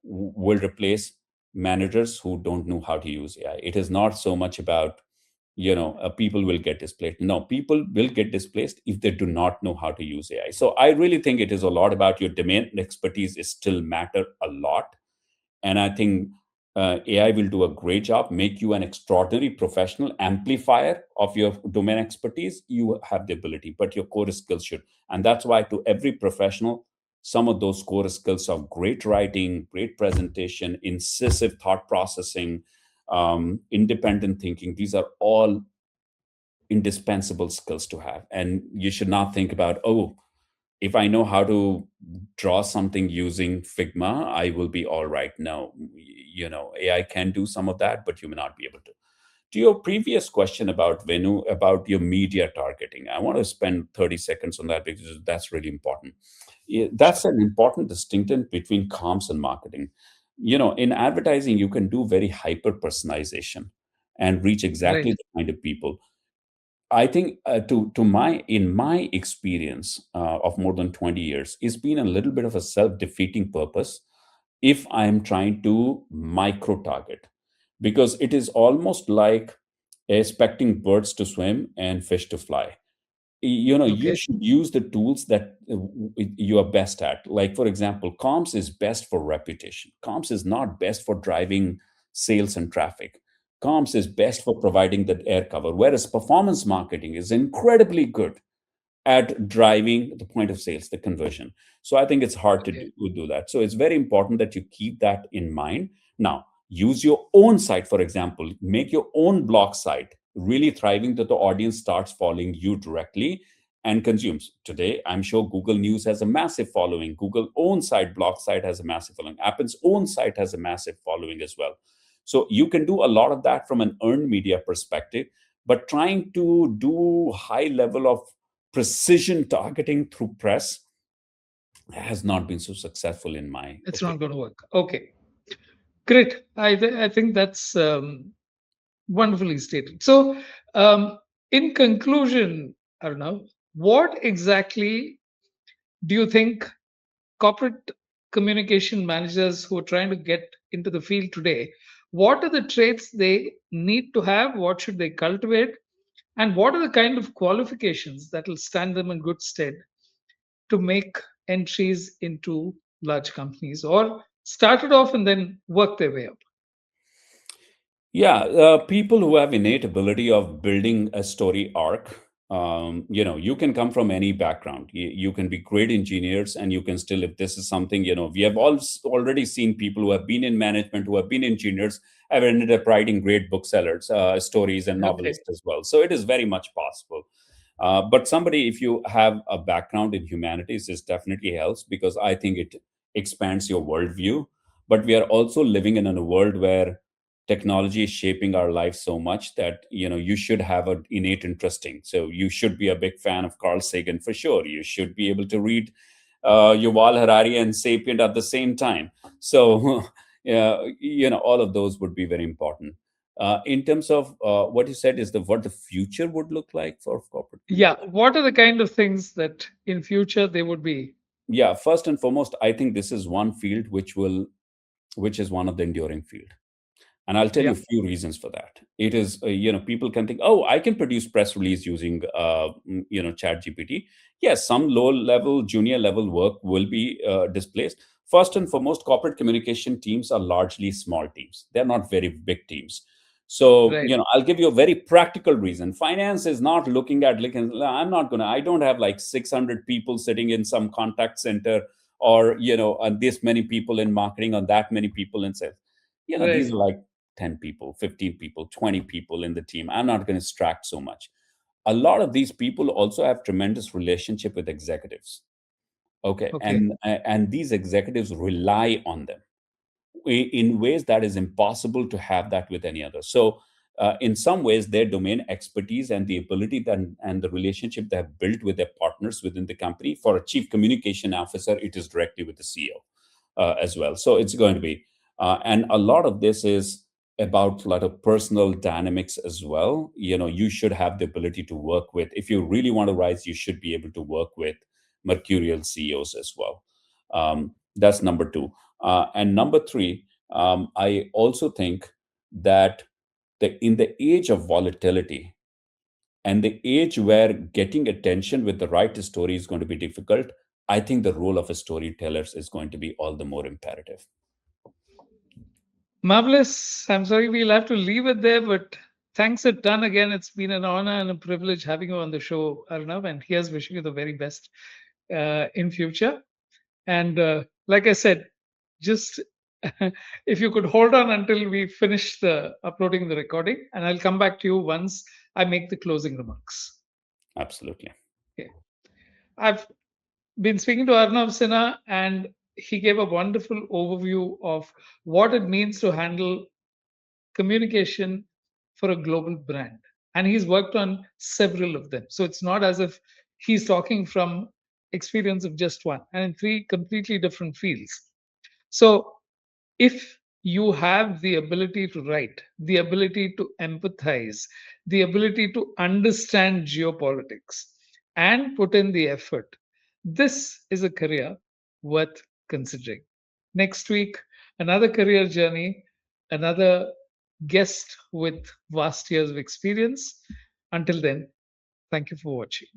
[SPEAKER 2] will replace managers who don't know how to use AI. It is not so much about, people will get displaced. No, people will get displaced if they do not know how to use AI. So I really think it is a lot about your domain expertise is still matter a lot. And I think AI will do a great job, make you an extraordinary professional amplifier of your domain expertise. You have the ability, but your core skills should. And that's why, to every professional, some of those core skills are great writing, great presentation, incisive thought processing, independent thinking. These are all indispensable skills to have. And you should not think about, oh, if I know how to draw something using Figma, I will be all right. No, AI can do some of that, but you may not be able to. To your previous question about Venu, about your media targeting, I want to spend 30 seconds on that because that's really important. Yeah, that's
[SPEAKER 1] sure,
[SPEAKER 2] an important distinction between comms and marketing. In advertising, you can do very hyper personalization and reach exactly
[SPEAKER 1] right,
[SPEAKER 2] the kind of people. I think to my in my experience of more than 20 years, it's been a little bit of a self-defeating purpose if I am trying to micro target, because it is almost like expecting birds to swim and fish to fly. You
[SPEAKER 1] okay,
[SPEAKER 2] should use the tools that you are best at. Like, for example, comms is best for reputation. Comms is not best for driving sales and traffic. Comms is best for providing the air cover, whereas performance marketing is incredibly good at driving the point of sales, the conversion. So I think it's hard to
[SPEAKER 1] okay,
[SPEAKER 2] do that. So it's very important that you keep that in mind. Now, use your own site, for example, make your own blog site really thriving, that the audience starts following you directly and consumes. Today, I'm sure Google News has a massive following. Google own site, blog site has a massive following. Apple's own site has a massive following as well. So you can do a lot of that from an earned media perspective, but trying to do high level of precision targeting through press has not been so successful in my
[SPEAKER 1] It's not
[SPEAKER 2] opinion.
[SPEAKER 1] going to work. Okay, great. I think that's wonderfully stated. So, in conclusion, Arnav, what exactly do you think corporate communication managers who are trying to get into the field today, what are the traits they need to have? What should they cultivate? And what are the kind of qualifications that will stand them in good stead to make entries into large companies or start it off and then work their way up?
[SPEAKER 2] Yeah, people who have innate ability of building a story arc. You can come from any background. You can be great engineers, and you can still, if this is something, we have all already seen people who have been in management, who have been engineers, have ended up writing great booksellers, stories, and
[SPEAKER 1] Okay,
[SPEAKER 2] novelists as well. So it is very much possible. But somebody, if you have a background in humanities, this definitely helps because I think it expands your worldview. But we are also living in a world where technology is shaping our lives so much that you should have an innate interesting. So you should be a big fan of Carl Sagan for sure. You should be able to read Yuval Harari and Sapient at the same time. So yeah, all of those would be very important. In terms of what you said is the what the future would look like for corporate
[SPEAKER 1] yeah,
[SPEAKER 2] communication.
[SPEAKER 1] what are the kind of things that in future they would be?
[SPEAKER 2] Yeah, first and foremost, I think this is one field which is one of the enduring field. And I'll tell
[SPEAKER 1] Yeah,
[SPEAKER 2] you a few reasons for that. It is, people can think, oh, I can produce press release using, Chat GPT. Yes, some low level, junior level work will be displaced. First and foremost, corporate communication teams are largely small teams. They're not very big teams. So,
[SPEAKER 1] right,
[SPEAKER 2] I'll give you a very practical reason. Finance is not looking at, like, I'm not going to, I don't have like 600 people sitting in some contact center or, and this many people in marketing or that many people in sales. These
[SPEAKER 1] right.
[SPEAKER 2] are like 10 people, 15 people, 20 people in the team. I'm not going to extract so much. A lot of these people also have tremendous relationship with executives. Okay.
[SPEAKER 1] Okay,
[SPEAKER 2] And these executives rely on them in ways that is impossible to have that with any other. So, in some ways, their domain expertise and the ability that, and the relationship they have built with their partners within the company. For a chief communication officer, it is directly with the CEO as well. So it's going to be, and a lot of this is about a lot of personal dynamics as well. You should have the ability to work with. If you really want to rise, you should be able to work with mercurial CEOs as well. That's number two. And number three, I also think that in the age of volatility and the age where getting attention with the right story is going to be difficult, I think the role of a storyteller is going to be all the more imperative.
[SPEAKER 1] marvelous. I'm sorry we'll have to leave it there, but thanks a ton again. It's been an honor and a privilege having you on the show, Arnav. And here's wishing you the very best in future. And like I said, just if you could hold on until we finish the uploading the recording, and I'll come back to you once I make the closing remarks.
[SPEAKER 2] Absolutely.
[SPEAKER 1] Okay. I've been speaking to Arnav Sinha, and he gave a wonderful overview of what it means to handle communication for a global brand. And he's worked on several of them. So it's not as if he's talking from experience of just one and in three completely different fields. So if you have the ability to write, the ability to empathize, the ability to understand geopolitics, and put in the effort, this is a career worth considering. Next week, another career journey, another guest with vast years of experience. Until then, thank you for watching.